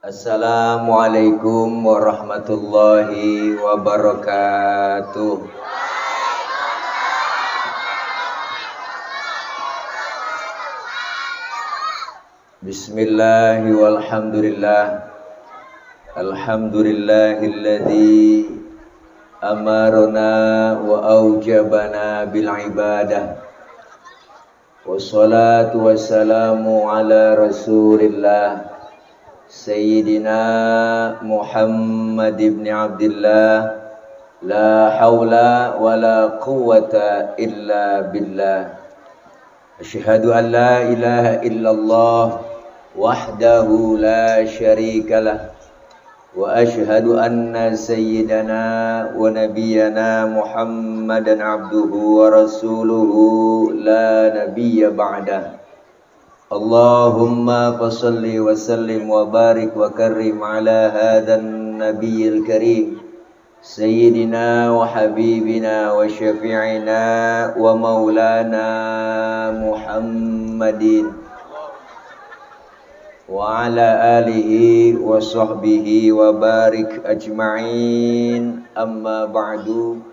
Assalamualaikum warahmatullahi wabarakatuh. Bismillahi walhamdulillah. Alhamdulillahilladzi amarna wa aujabana bil ibadah. Wassalatu wassalamu ala rasulillah Sayyidina Muhammad ibn Abdillah. La hawla wa la quwwata illa billah. Asyhadu an la ilaha illallah wahdahu la syarikalah. Wa asyhadu anna sayyidana wa nabiyyana Muhammadan abduhu wa rasuluhu la nabiyya ba'dah. Allahumma fasalli wa sallim wa barik wa karrim ala hadan nabiyil karim Sayyidina wa habibina wa syafi'ina wa maulana Muhammadin wa ala alihi wa sahbihi wa barik ajma'in. Amma ba'du,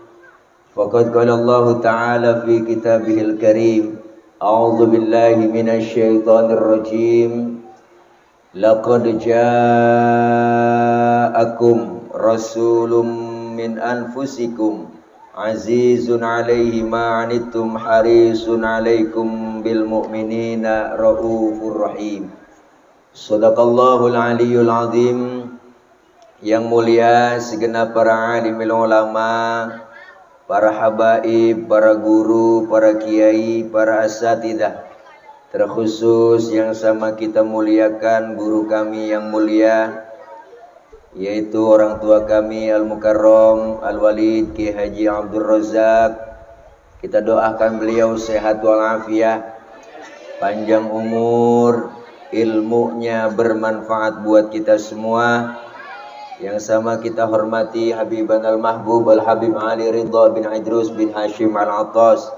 faqad qala Allah ta'ala fi kitabihil karim, a'udzu billahi minasy syaithanir rajim. Laqad ja'akum rasulun min anfusikum azizun 'alaihi ma 'anittum harisun 'alaikum bil mu'minina raufur rahim. Shadaqallahul aliyyul azim. Yang mulia segenap para alimul ulama, para habaib, para guru, para kiai, para asatidah, terkhusus yang sama kita muliakan guru kami yang mulia, yaitu orang tua kami Al-Mukarram Al-Walid Ki Haji Abdul Razak. Kita doakan beliau sehat walafiat, panjang umur, ilmunya bermanfaat buat kita semua. Yang sama kita hormati Habiban Al-Mahbub Al-Habib Ali Ridha bin Idrus bin Hashim Al-Attas,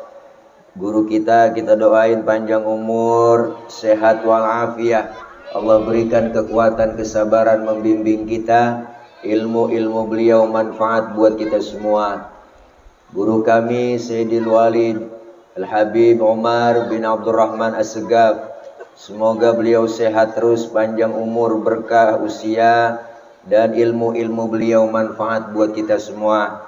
guru kita doain panjang umur, sehat walafiat. Allah berikan kekuatan, kesabaran membimbing kita, ilmu-ilmu beliau manfaat buat kita semua. Guru kami Sayyidil Walid Al-Habib Umar bin Abdurrahman As-Segaf, semoga beliau sehat terus, panjang umur, berkah usia, dan ilmu-ilmu beliau manfaat buat kita semua.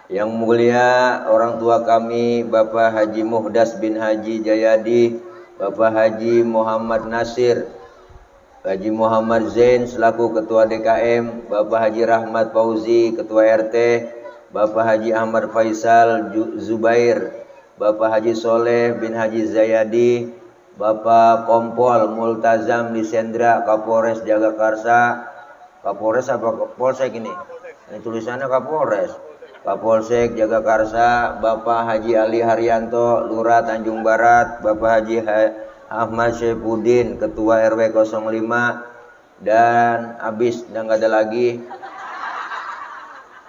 Yang mulia orang tua kami Bapak Haji Muhdas bin Haji Jayadi, Bapak Haji Muhammad Nasir, Haji Muhammad Zain selaku Ketua DKM, Bapak Haji Rahmat Fauzi Ketua RT, Bapak Haji Ahmad Faisal Zubair, Bapak Haji Soleh bin Haji Zayadi, Bapak Kompol Multazam Lisendra Kapolres Jagakarsa. Kapolres apa Kapolsek ini? Ini tulisannya Kapolres. Kapolsek Jagakarsa, Bapak Haji Ali Haryanto Lurah Tanjung Barat, Bapak Haji Ahmad Syaifuddin Ketua RW 05, dan habis dan gak ada lagi.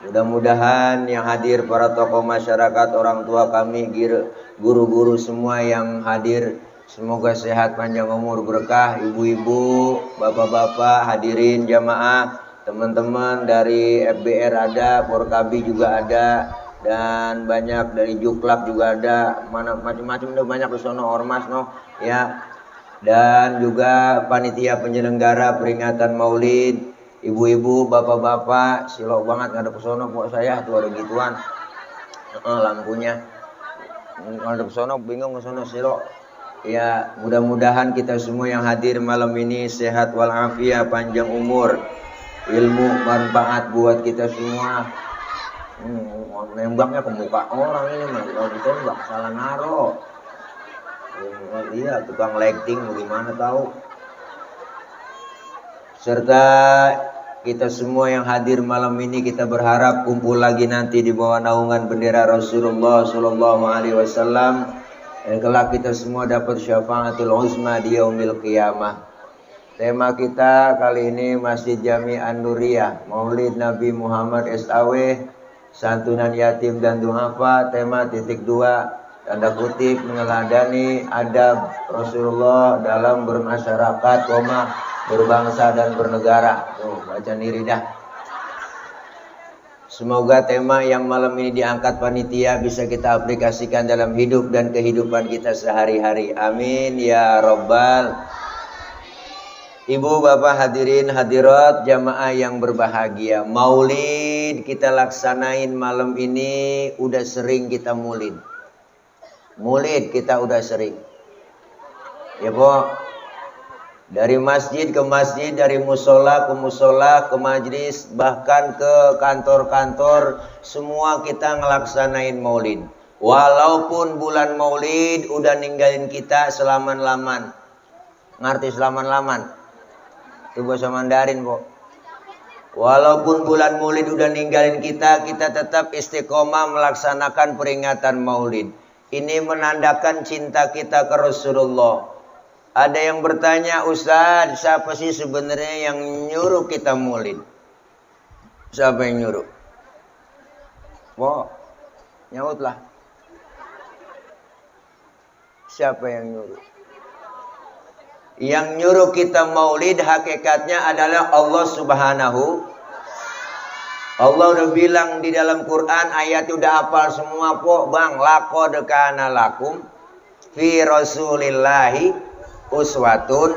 Mudah-mudahan yang hadir para tokoh masyarakat, orang tua kami, guru-guru semua yang hadir, semoga sehat, panjang umur, berkah. Ibu-ibu, bapak-bapak, hadirin jamaah, teman-teman dari FBR ada, Porkabi juga ada, dan banyak dari Juklak juga ada, mana macam-macam udah banyak di sono, ormas no ya, dan juga panitia penyelenggara peringatan Maulid, ibu-ibu, bapak-bapak, silok banget nggak ada pesono buat saya tuh, ada gituan lampunya kalau ada pesono bingung kesono silok ya. Mudah-mudahan kita semua yang hadir malam ini sehat walafiat, panjang umur, ilmu manfaat buat kita semua. Nembaknya ke muka orang ini mah, kalau ditembak salah naro. Iya, tukang lighting bagaimana tahu. Serta kita semua yang hadir malam ini, kita berharap kumpul lagi nanti di bawah naungan bendera Rasulullah Sallallahu Alaihi Wasallam, dan kelak kita semua dapat syafaatul uzma di yaumil qiyamah. Tema kita kali ini Masjid Jami An-Nuriyah, Maulid Nabi Muhammad SAW, santunan yatim dan duafa. Tema titik 2, tanda kutip, meneladani adab Rasulullah dalam bermasyarakat, berbangsa dan bernegara. Tuh, baca diri dah. Semoga tema yang malam ini diangkat panitia bisa kita aplikasikan dalam hidup dan kehidupan kita sehari-hari. Amin ya Rabbal. Ibu bapak hadirin hadirat jamaah yang berbahagia. Maulid kita laksanain malam ini. Udah sering kita maulid. Maulid kita udah sering. Ya po. Dari masjid ke masjid, dari musola ke musola, ke majlis, bahkan ke kantor-kantor, semua kita ngelaksanain maulid. Walaupun bulan maulid udah ninggalin kita selaman-laman. Ngerti selaman-laman? Itu bahasa Mandarin, po. Walaupun bulan maulid udah ninggalin kita, kita tetap istiqomah melaksanakan peringatan maulid. Ini menandakan cinta kita ke Rasulullah. Ada yang bertanya, Ustaz, siapa sih sebenarnya yang nyuruh kita maulid? Siapa yang nyuruh? Mau nyautlah. Siapa yang nyuruh? Yang nyuruh kita maulid hakikatnya adalah Allah Subhanahu. Allah udah bilang di dalam Quran, ayat udah hafal semua po, bang. Laqad kana lakum fi rasulillahi uswatun.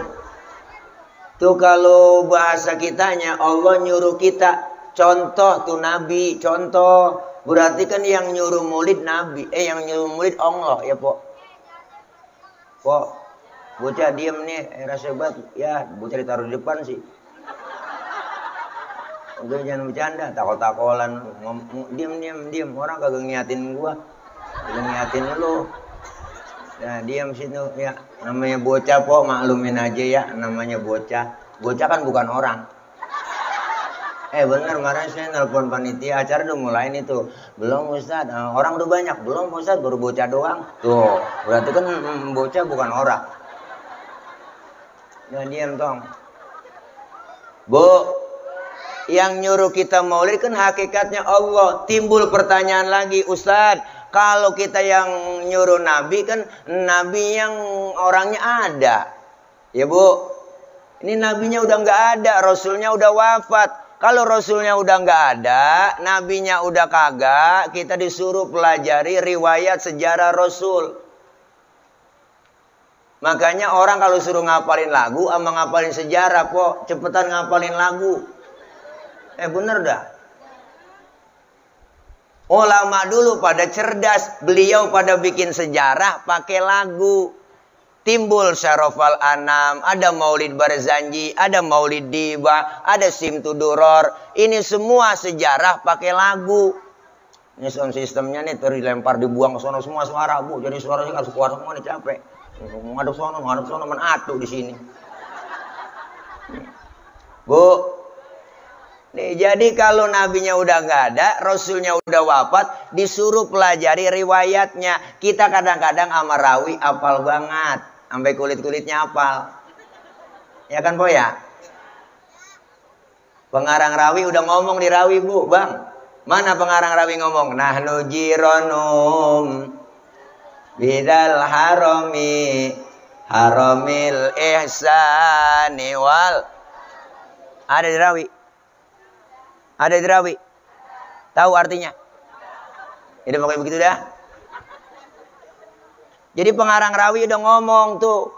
Tuh kalau bahasa kitanya Allah nyuruh kita contoh tuh Nabi, contoh. Berarti kan yang nyuruh maulid Nabi, yang nyuruh maulid Allah ya po. Po, bocah diem nih, rasa banget ya, bocah ditaruh di depan sih. Udah jangan bercanda, takol-takolan, diem, orang kagak ngiatin gua, kagak ngiatin lu. Nah diam situ ya, namanya bocah po, maklumin aja ya, namanya bocah. Bocah kan bukan orang. Bener, kemarin saya nelpon panitia acara udah mulain itu. Belum Ustaz, orang udah banyak. Belum Ustaz, baru bocah doang. Tuh, berarti kan bocah bukan orang. Nah diam tong. Bu, yang nyuruh kita maulid kan hakikatnya Allah. Timbul pertanyaan lagi, Ustaz, kalau kita yang nyuruh Nabi kan Nabi yang orangnya ada. Ya Bu, ini Nabinya udah nggak ada, Rasulnya udah wafat. Kalau Rasulnya udah nggak ada, Nabinya udah kagak, kita disuruh pelajari riwayat sejarah Rasul. Makanya orang kalau suruh ngapalin lagu sama ngapalin sejarah, po, cepetan ngapalin lagu. Bener dah. Ulama dulu pada cerdas, beliau pada bikin sejarah pakai lagu. Timbul Syarofal Anam, ada Maulid Barzanji, ada Maulid Diba, ada Simtuduror. Ini semua sejarah pakai lagu. Ini sound sistemnya nih terlempar dibuang ke sono semua suara, Bu. Jadi suaranya harus keluar semua nih, capek. Ngaduk sono menatu di sini. Bu, nih, jadi kalau nabinya udah nggak ada, rasulnya udah wafat, disuruh pelajari riwayatnya. Kita kadang-kadang sama rawi apal banget, sampai kulit-kulitnya apal. Ya kan, Po ya? Pengarang rawi udah ngomong di rawi, Bu, Bang. Mana pengarang rawi ngomong? Nahnu jironum bidal haramil ihsani wal. Ada di rawi. Ada di rawi. Tahu artinya? Ini pokoknya begitu dah. Jadi pengarang rawi udah ngomong tuh.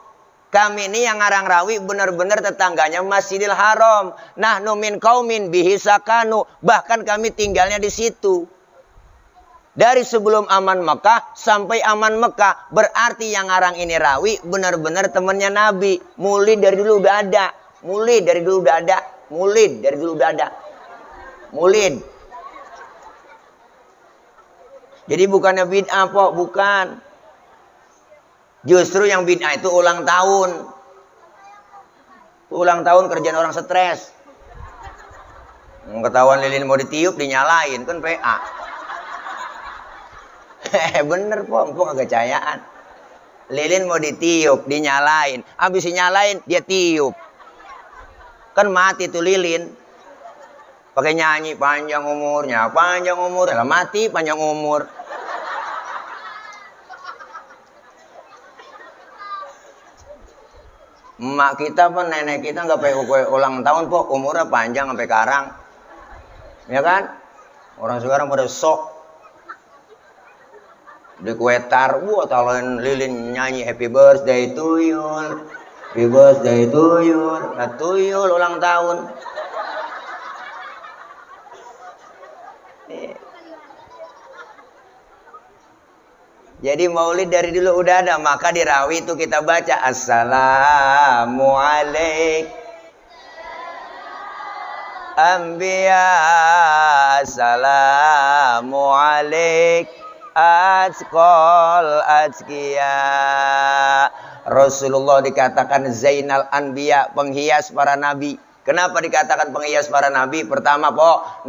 Kami ini yang ngarang rawi benar-benar tetangganya Masjidil Haram. Nahnu min qaumin bihi sakanu. Bahkan kami tinggalnya di situ. Dari sebelum aman Mekah sampai aman Mekah. Berarti yang ngarang ini rawi benar-benar temannya Nabi. Mulid dari dulu udah ada. Mulid dari dulu udah ada. Mulid dari dulu udah ada. Mulid. Jadi bukannya bid'ah, Po, bukan. Justru yang bid'ah itu ulang tahun. Ulang tahun kerjaan orang stres. Ketahuan lilin mau ditiup dinyalain kan PA. Bener, Po, empuk agak cayaan. Lilin mau ditiup dinyalain, habis dinyalain dia tiup. Kan mati tuh lilin. Pakai nyanyi panjang umurnya, lah mati panjang umur. Emak kita pun, nenek kita nggak pakai kue ulang tahun po, umurnya panjang sampai karang, ya kan? Orang sekarang pada sok di kue tar, taloin lilin nyanyi happy birthday to you, happy birthday to you, tuyul ulang tahun. Jadi maulid dari dulu udah ada, maka di Rawi itu kita baca Assalamualaikum Anbiya, Assalamualaikum Atqal Atqiya. Rasulullah dikatakan Zainal Anbiya, penghias para nabi. Kenapa dikatakan penghias para nabi? Pertama,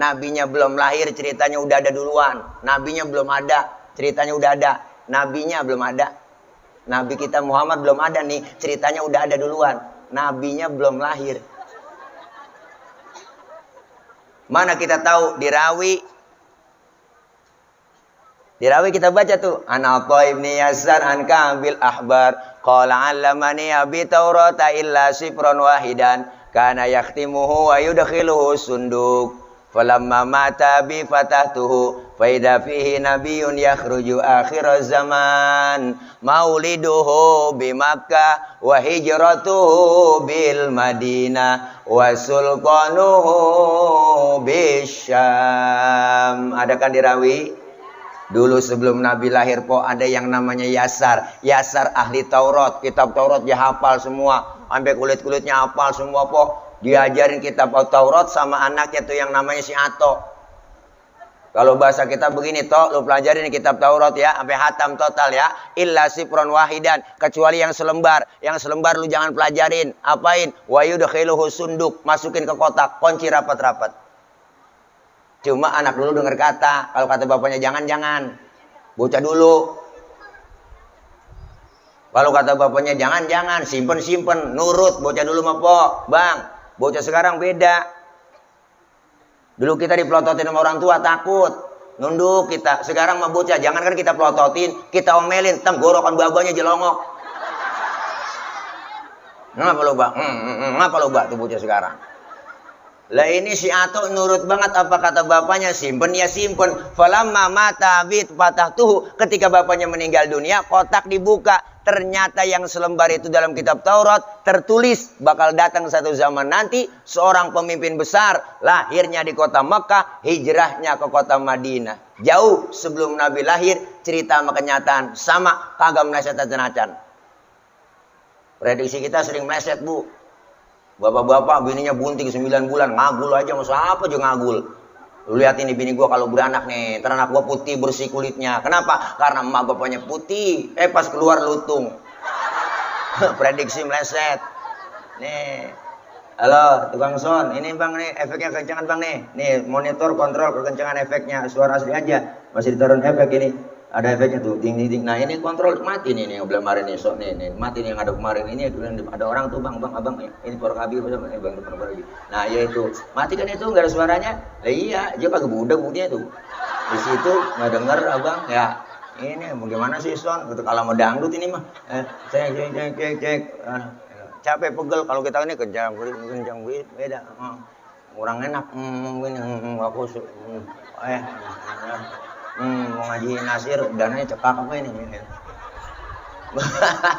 nabinya belum lahir, ceritanya udah ada duluan. Nabinya belum ada, ceritanya udah ada. Nabinya belum ada. Nabi kita Muhammad belum ada nih, ceritanya udah ada duluan. Nabinya belum lahir. Mana kita tahu? Di Rawi kita baca tuh. An Atha ibn Yasar an Ka'bil Ahbar qala 'allamani abi Taurata illa sifran wahidan kana yakhtimuhu wa yudkhiluhu sunduk. Falamma mata bi fatahtuhu fa idza fihi nabiyyun yakhruju akhir zaman mauliduhu bi Makkah wa hijratuhu bil Madinah wa sultanuhu bisyam. Ada kan di Rawi? Dulu sebelum Nabi lahir ada yang namanya Yasar. Yasar ahli Taurat, kitab Taurat dia hafal semua, sampai kulit-kulitnya hafal semua Diajarin kitab Taurat sama anaknya tuh yang namanya si Ato. Kalau bahasa kita begini, lu pelajarin kitab Taurat ya, sampai hatam total ya. Illa sifron wahidan, kecuali yang selembar. Yang selembar lu jangan pelajarin. Apain? Wa yudkhiluhu sunduk, masukin ke kotak, kunci rapat-rapat. Cuma anak dulu dengar kata, kalau kata bapaknya jangan-jangan. Bocah dulu. Kalau kata bapaknya jangan-jangan, simpen-simpen, nurut. Bocah dulu mah Bang. Bocah sekarang beda. Dulu kita dipelototin sama orang tua, takut. Nunduk kita. Sekarang mah bocah, jangankan kita pelototin, kita omelin, tenggorokan babanya jelongok. Ngapa lo, Bang? Ngapa lo, Bang, tuh bocah sekarang? Lah ini si Ato nurut banget apa kata bapaknya, simpen ya simpen. Falamma mata bit fatahtuhu, ketika bapaknya meninggal dunia, kotak dibuka. Ternyata yang selembar itu dalam kitab Taurat tertulis bakal datang satu zaman nanti seorang pemimpin besar, lahirnya di kota Mekah, hijrahnya ke kota Madinah. Jauh sebelum Nabi lahir, cerita sama kenyataan sama, kagak meleset-lesetan. Prediksi kita sering meleset, Bu. Bapak-bapak bininya bunting 9 bulan, ngagul aja, masa apa aja ngagul. Lu lihat ini bini gua kalau beranak nih, teranak gua putih bersih kulitnya. Kenapa? Karena emak bapaknya putih. Pas keluar lutung. Prediksi meleset. Nih. Halo, tukang sound. Ini Bang nih, efeknya kencangan Bang nih. Nih, monitor kontrol kekencangan efeknya. Suara asli aja. Masih ditaruh efek ini. Ada efeknya tuh, ting ting ting. Nah, ini kontrol mati nih yang belum kemarin nih, sok nih, mati nih yang ada kemarin ini ada orang tuh Bang, abang ini Por Kabir Bang lagi. Nah, ya itu. Mati kan itu enggak ada suaranya. Lah iya, dia kagak budak dia tuh. Di situ enggak denger Abang ya. Ini bagaimana sih Son? Gitu kalau mau dangdut ini mah. Cek. Capek pegel kalau kita ini kencang beda. Kurang enak. Aku mau ngaji Nasir, dananya cepak apa ini?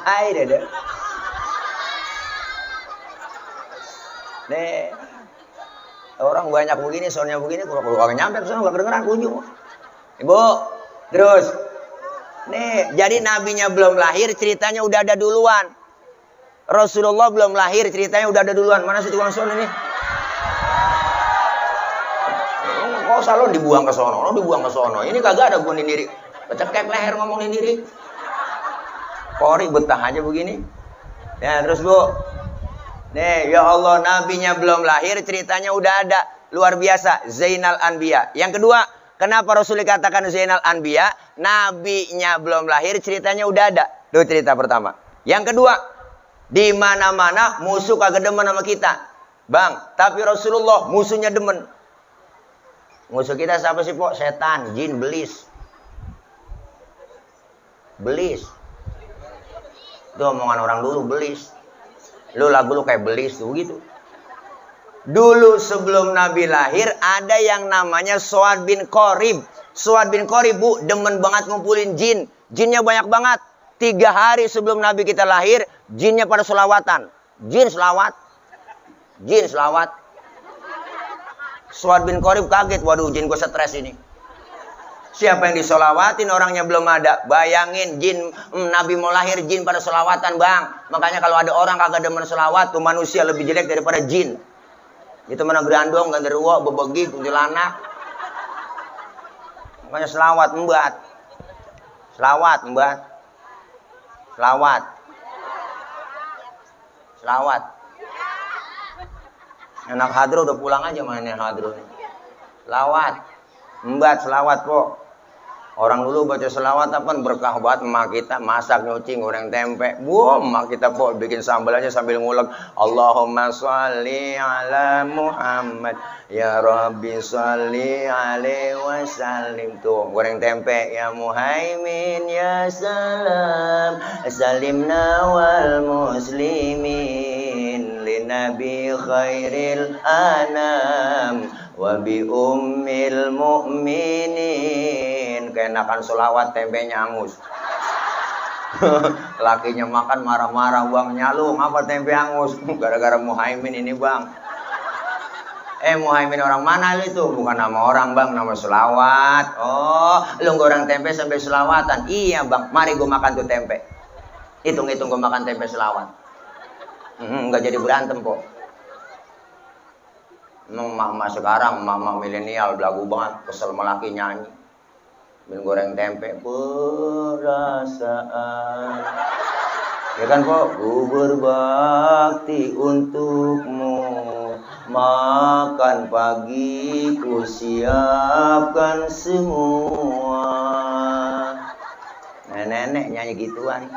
Hai deh. Nih, orang banyak begini, soalnya begini, kalau gak nyampe ke sana gak kedengeran kunjung. Ibu, terus. Nih, jadi nabinya belum lahir, ceritanya udah ada duluan. Rasulullah belum lahir, ceritanya udah ada duluan. Mana sih tukang son ini? Kok salon dibuang ke sono, Ini kagak ada gua diri. Pecekek leher ngomongin diri. Kori betah aja begini. Ya, terus Bu. Nih, ya Allah, nabinya belum lahir, ceritanya udah ada. Luar biasa, Zainal Anbiya. Yang kedua, kenapa Rasul dikatakan Zainal Anbiya? Nabinya belum lahir, ceritanya udah ada. Itu cerita pertama. Yang kedua, di mana-mana musuh kagak demen sama kita. Bang, tapi Rasulullah musuhnya demen. Musuh kita siapa sih, Pok? Setan, jin, belis. Belis. Itu omongan orang dulu, belis. Lu lagu lu kayak Belis tuh gitu. Dulu sebelum Nabi lahir ada yang namanya Suad bin Qorib. Suad bin Qorib, Bu, demen banget ngumpulin jin. Jinnya banyak banget. 3 hari sebelum Nabi kita lahir, jinnya pada selawatan. Jin selawat. Jin selawat. Suad bin Qorib kaget, waduh jin gue stres ini. Siapa yang disolawatin orangnya belum ada. Bayangin jin, Nabi mau lahir jin pada selawatan, Bang. Makanya kalau ada orang kagak demen selawat, tuh manusia lebih jelek daripada jin. Itu mana gerandong, ganderuwo, bebegi, kuntilanak. Makanya selawat, Mbat. Selawat, Mbat. Selawat. Selawat. Anak hadro udah pulang aja mainnya hadro. Selawat. Mbat, selawat, po. Orang dulu baca selawat apa berkah banget. Emak kita masak, nyuci, goreng tempe. Emak kita po bikin sambal aja sambil ngulek. Allahumma sholli ala Muhammad. Ya Rabbi sholli alaihi wasallim. Tuh goreng tempe. Ya Muhaimin ya salam. Salimna wal muslimin. Linabi khairil anam. Wa bi ummil mu'minin. Keenakan solawat tempenya angus. Lakinya makan marah-marah, Bang, nyalung apa tempe angus? Gara-gara Muhaimin ini, Bang. Muhaimin orang mana lu itu? Bukan nama orang, Bang, nama selawat. Oh, lu goreng tempe sambil selawatan. Iya, Bang, mari gue makan tuh tempe. Hitung-hitung gue makan tempe selawat. Nggak jadi berantem kok. Mama sekarang, mama milenial, belagu banget, kesel melaki nyanyi. Min goreng tempe, perasaan. Ya kan kok, ku berbakti untukmu. Makan pagi, ku siapkan semua. Nenek-nenek nyanyi gituan.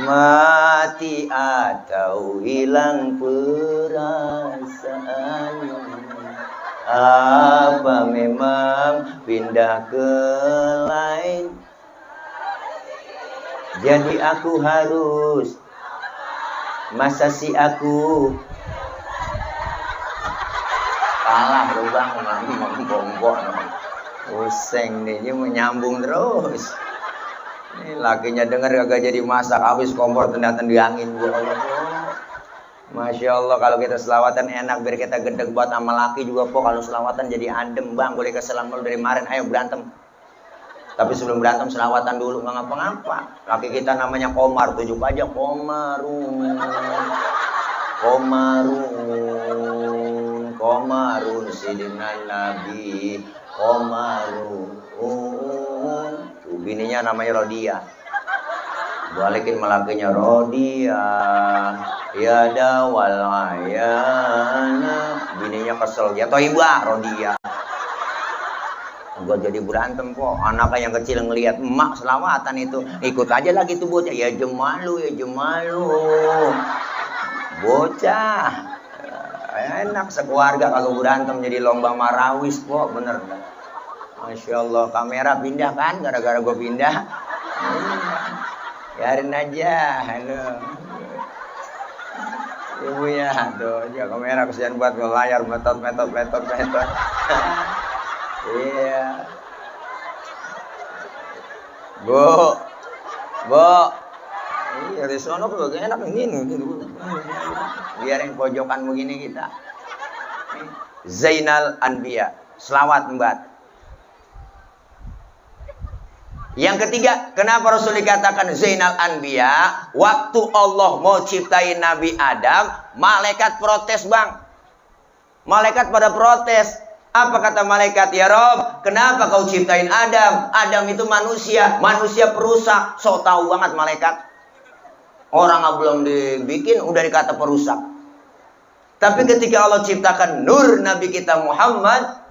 Mati atau hilang perasaan. Apa memang pindah ke lain? Jadi aku harus. Masa si aku kalah lu, Bang, ngomong-ngomong. Pusing nih, dia menyambung terus. Ini lakinya denger kagak jadi masak, habis kompor tendang-tendangin gua. Masya Allah, kalau kita selawatan enak, biar kita gedeg buat sama laki juga po. Kalau selawatan jadi adem, Bang, boleh keselam dari kemarin, ayo berantem. Tapi sebelum berantem selawatan dulu, nggak ngapa-ngapa. Laki kita namanya Komar, tujuh aja Komarun. Komarun, Komarun, Sidina Nabi, Komarun. Tuh bininya namanya Rodia. Balikin melakinya Rodia. Ya dawal ayana. Bininya kesel, ya toibah Rodia. Gua jadi berantem kok. Anaknya yang kecil ngelihat emak selawatan itu, ikut aja lagi tuh bocah. Ya jemalu, ya jemalu. Bocah. Enak sekeluarga kagak berantem, jadi lomba marawis kok, bener. Masya Allah, kamera pindah kan gara-gara gua pindah. Biarin aja, halo. Ibu ya, aduh, ya kamera kesian buat layar metot. Iya. Bu. Iya, di sono kok gak enak ini. Biarin pojokan begini kita. Zainal Anbiya, selawat Mbak. Yang ketiga, kenapa Rasul dikatakan Zainal Anbiya? Waktu Allah mau ciptain Nabi Adam, malaikat protes, Bang. Malaikat pada protes. Apa kata malaikat? Ya Rob, kenapa kau ciptain Adam? Adam itu manusia perusak. So tahu banget malaikat. Orang belum dibikin udah dikata perusak. Tapi ketika Allah ciptakan Nur Nabi kita Muhammad,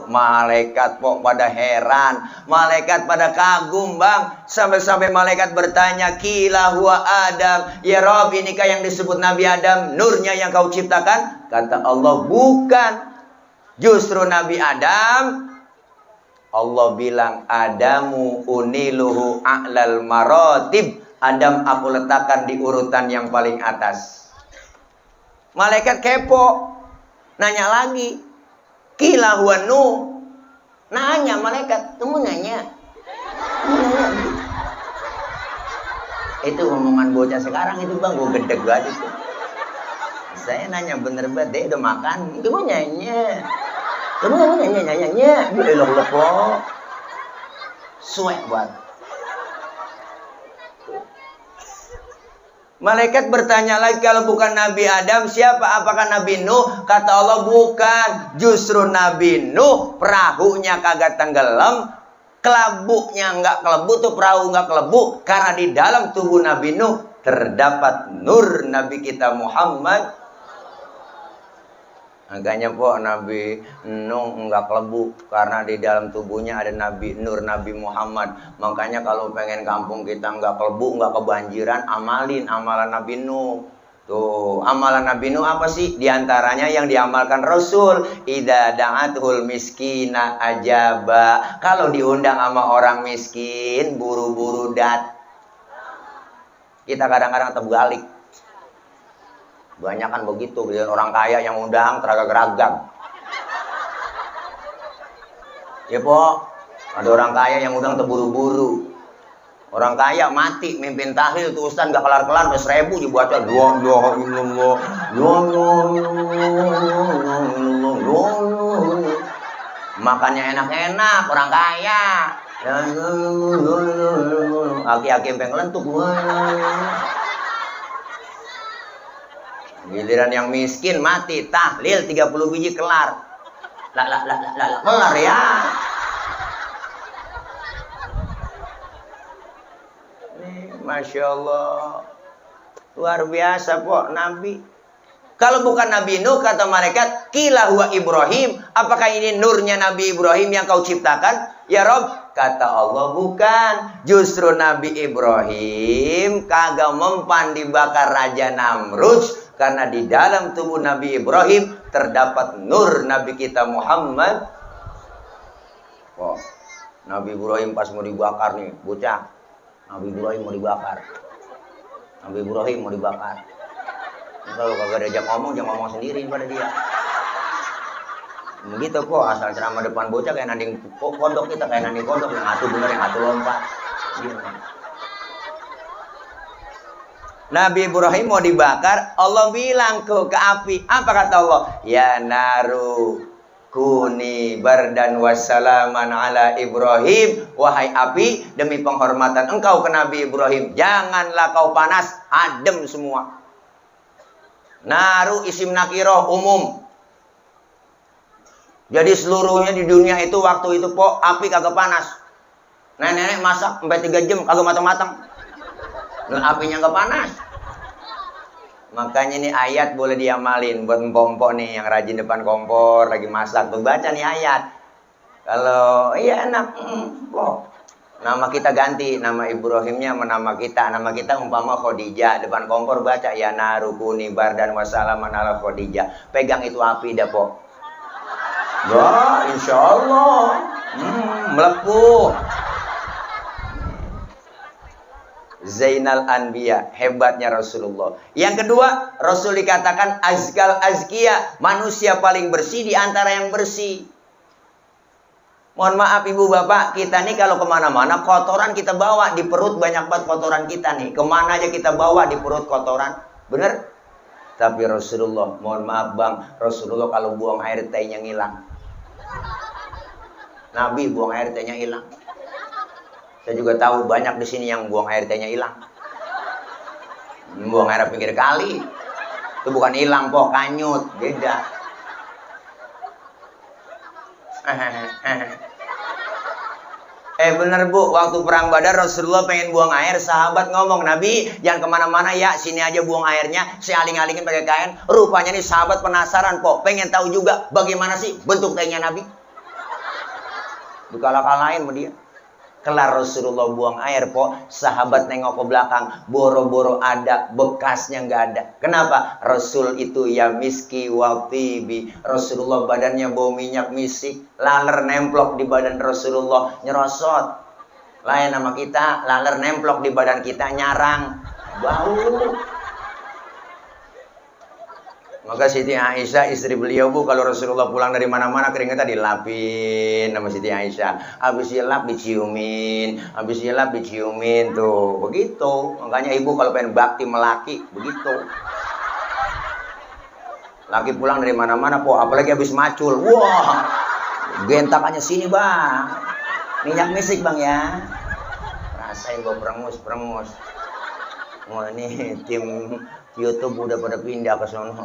malaikat kok pada heran, malaikat pada kagum, Bang. Sampai-sampai malaikat bertanya, Kila huwa Adam, ya Rob, inikah yang disebut Nabi Adam, nurnya yang kau ciptakan? Kata Allah, bukan. Justru Nabi Adam, Allah bilang, Adamu uniluhu a'lal marotib. Adam aku letakkan di urutan yang paling atas. Malaikat kepo. Nanya lagi. Qila huwa Nuh. Nanya malaikat. Kamu nanya. Itu omongan bocah sekarang itu bang. Gue gedeg banget itu. Saya nanya bener banget. Dia udah makan. Kamu nanya. Kamu nanya. Elok-elok kok. Suek banget. Malaikat bertanya lagi, kalau bukan Nabi Adam siapa? Apakah Nabi Nuh? Kata Allah bukan. Justru Nabi Nuh perahunya kagak tenggelam, kelabuknya nggak kelebu, tuh perahu nggak kelebu, karena di dalam tubuh Nabi Nuh terdapat nur Nabi kita Muhammad. Makanya kok Nabi Nuh nggak kelebu karena di dalam tubuhnya ada Nabi Nur Nabi Muhammad. Makanya kalau pengen kampung kita nggak kelebu, nggak kebanjiran, amalin amalan Nabi Nuh. Tuh, amalan Nabi Nuh apa sih? Di antaranya yang diamalkan Rasul, idza da'atul miskina ajaba. Kalau diundang sama orang miskin, buru-buru dat. Kita kadang-kadang terbalik. Banyak kan begitu, orang kaya yang undang teragak-geragam. Ya po, ada orang kaya yang undang terburu-buru. Orang kaya mati mimpin tahlil tuh ustaz gak kelar-kelar, 1000 dibaca makannya enak-enak orang kaya. Aki-aki yang lentuk. Giliran yang miskin mati tahlil 30 biji kelar. Kelar ya. Masya Allah. Luar biasa kok Nabi. Kalau bukan Nabi Nuh kata malaikat, qila huwa Ibrahim. Apakah ini nurnya Nabi Ibrahim yang kau ciptakan? Ya Rob. Kata Allah bukan. Justru Nabi Ibrahim kagak mempan dibakar Raja Namrud. Karena di dalam tubuh Nabi Ibrahim terdapat nur Nabi kita Muhammad. Oh, Nabi Ibrahim pas mau dibakar nih, bocah. Nabi Ibrahim mau dibakar. Nabi Ibrahim mau dibakar. Kalau kagak diajak ngomong, jangan ngomong sendiri pada dia. Begitu kok, asal ceramah depan bocah kayak nanding pondok kita, kayak nanding pondok yang atuh bener, yang atuh lompat. Nabi Ibrahim mau dibakar, Allah bilang ke api. Apa kata Allah? Ya naru kuni bardan wassalaman ala Ibrahim. Wahai api, demi penghormatan engkau ke Nabi Ibrahim, janganlah kau panas, adem semua. Naru isim nakiroh umum. Jadi seluruhnya di dunia itu waktu itu po api kagak panas. Nenek-nenek masak sampai 3 jam kagak matang-matang. Dan apinya nggak panas. Makanya ini ayat boleh diamalin buat empok-empok nih yang rajin depan kompor lagi masak tuh, baca nih ayat. Kalau iya enak, kok. Nama kita ganti, nama Ibrahimnya nama kita umpama Khadijah, depan kompor baca ya narukuni bardan wassalaman ala Khadijah. Pegang itu api dah, Pok. Wah, insyaallah. Melepuh. Zainal Anbiya, hebatnya Rasulullah. Yang kedua, Rasul dikatakan azkal azkiya, manusia paling bersih di antara yang bersih. Mohon maaf ibu bapak, kita nih kalau kemana-mana kotoran kita bawa di perut, banyak banget kotoran kita nih. Kemana aja kita bawa di perut kotoran, bener? Tapi Rasulullah, mohon maaf bang, Rasulullah kalau buang air tehnya ngilang. Nabi buang air tehnya hilang. Saya juga tahu banyak di sini yang buang air tehnya hilang. Buang air pinggir kali. Itu bukan hilang, po, kanyut, beda. Bener bu, waktu perang Badar Rasulullah pengen buang air, sahabat ngomong, Nabi jangan kemana-mana ya, sini aja buang airnya. Saya aling-alingin pakai kain. Rupanya nih sahabat penasaran, po, pengen tahu juga bagaimana sih bentuk tehnya Nabi. Dikalah-kalahin sama dia. Kelar Rasulullah buang air, po, sahabat nengok ke belakang, boro-boro ada, bekasnya nggak ada. Kenapa? Rasul itu ya miski wa tibi. Rasulullah badannya bau minyak misik, laler nemplok di badan Rasulullah, nyerosot. Lain nama kita, laler nemplok di badan kita, nyarang, bau. Maka Siti Aisyah istri beliau Bu, kalau Rasulullah pulang dari mana-mana keringetnya dilapin sama Siti Aisyah. Habis dilap diciumin, habis dilap diciumin tuh. Begitu. Makanya ibu kalau pengen bakti melaki begitu. Laki pulang dari mana-mana po, apalagi habis macul. Wah. Gentakannya sini, Bang. Minyak misik, Bang ya. Rasain gua perengus-perengus. Wah, ini tim YouTube udah pada pindah ke sono.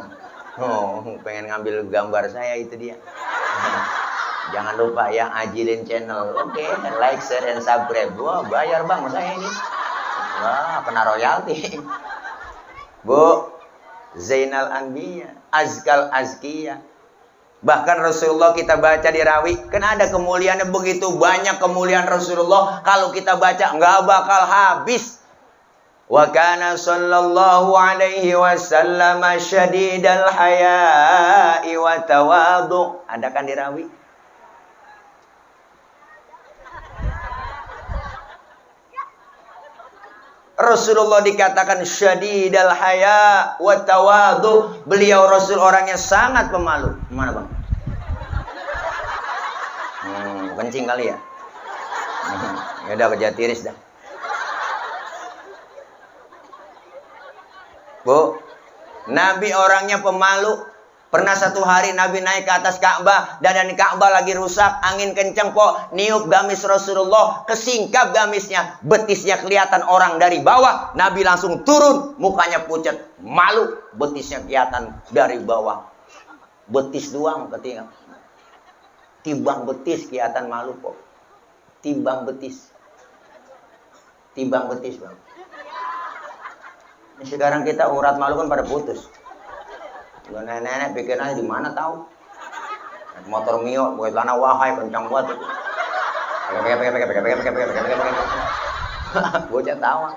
Oh, pengen ngambil gambar saya itu dia. Jangan lupa ya, Ajilin channel. Oke, like, share, dan subscribe. Wah, bayar Bang saya ini. Wah, kena royalti. Bu, Zainal Anbiya, Azkal Azkiya. Bahkan Rasulullah kita baca di rawi, kan ada kemuliaannya begitu banyak kemuliaan Rasulullah. Kalau kita baca nggak bakal habis. Wa kana sallallahu alaihi wasallam syadidal haya'i wa tawadhu. Ada kan dirawi? Rasulullah dikatakan syadidal haya wa tawadhu. Beliau Rasul orangnya sangat pemalu. Mana Bang? Kencing kali ya? Ya udah kerja tiris dah. Bu, Nabi orangnya pemalu. Pernah satu hari Nabi naik ke atas Ka'bah, dan Ka'bah lagi rusak, angin kenceng po, niup gamis Rasulullah, kesingkap gamisnya, betisnya kelihatan orang dari bawah. Nabi langsung turun, mukanya pucat, malu, betisnya kelihatan dari bawah. Betis doang ketika timbang betis kelihatan malu po. Timbang betis. Timbang betis, Bang. Sekarang kita urat malu kan pada putus. Nenek-nenek pikir aja di mana tahu. Motor Mio, buat celana wahai kencang banget. Bocah tawa.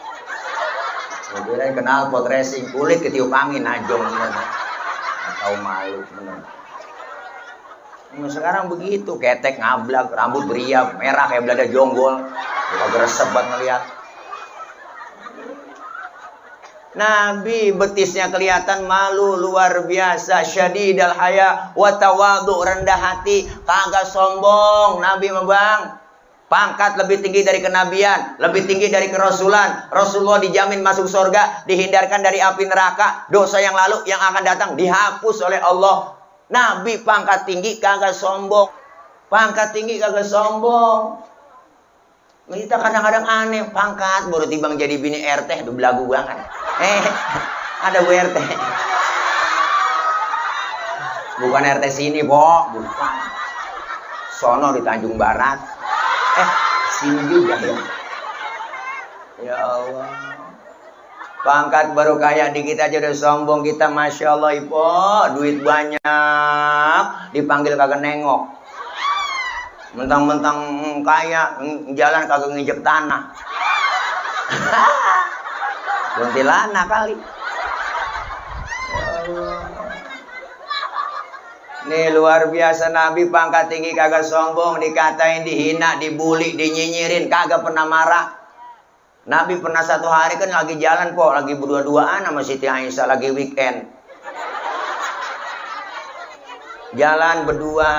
Kemudian kenal pot racing, kulit ketiup angin najong. Tahu malu bener. Sekarang begitu, ketek ngablak, rambut beriak, merah kayak belada jonggol. Agak resep banget ngeliat. Nabi betisnya kelihatan malu luar biasa, syadidal haya wa tawadhu, rendah hati, kagak sombong. Nabi mah Bang, pangkat lebih tinggi dari kenabian, lebih tinggi dari kerasulan. Rasulullah dijamin masuk surga, dihindarkan dari api neraka, dosa yang lalu yang akan datang dihapus oleh Allah. Nabi pangkat tinggi kagak sombong. Pangkat tinggi kagak sombong. Kita kadang-kadang aneh, pangkat baru timbang jadi bini RT, udah belagu banget. Ada Bu RT. Bukan RT sini, Po. Bukan. Sono di Tanjung Barat. Sini juga ya. Ya Allah. Pangkat baru kayak dikit aja udah sombong kita, Masya Allah, Ipo. Duit banyak, dipanggil kagak nengok. Mentang-mentang kaya, jalan kagak nginjek tanah. Kuntilanak kali. Nih luar biasa, Nabi pangkat tinggi kagak sombong, dikatain, dihina, dibully, dinyinyirin, kagak pernah marah. Nabi pernah satu hari kan lagi jalan po, lagi berdua-duaan sama Siti Aisyah, lagi weekend. Jalan berdua,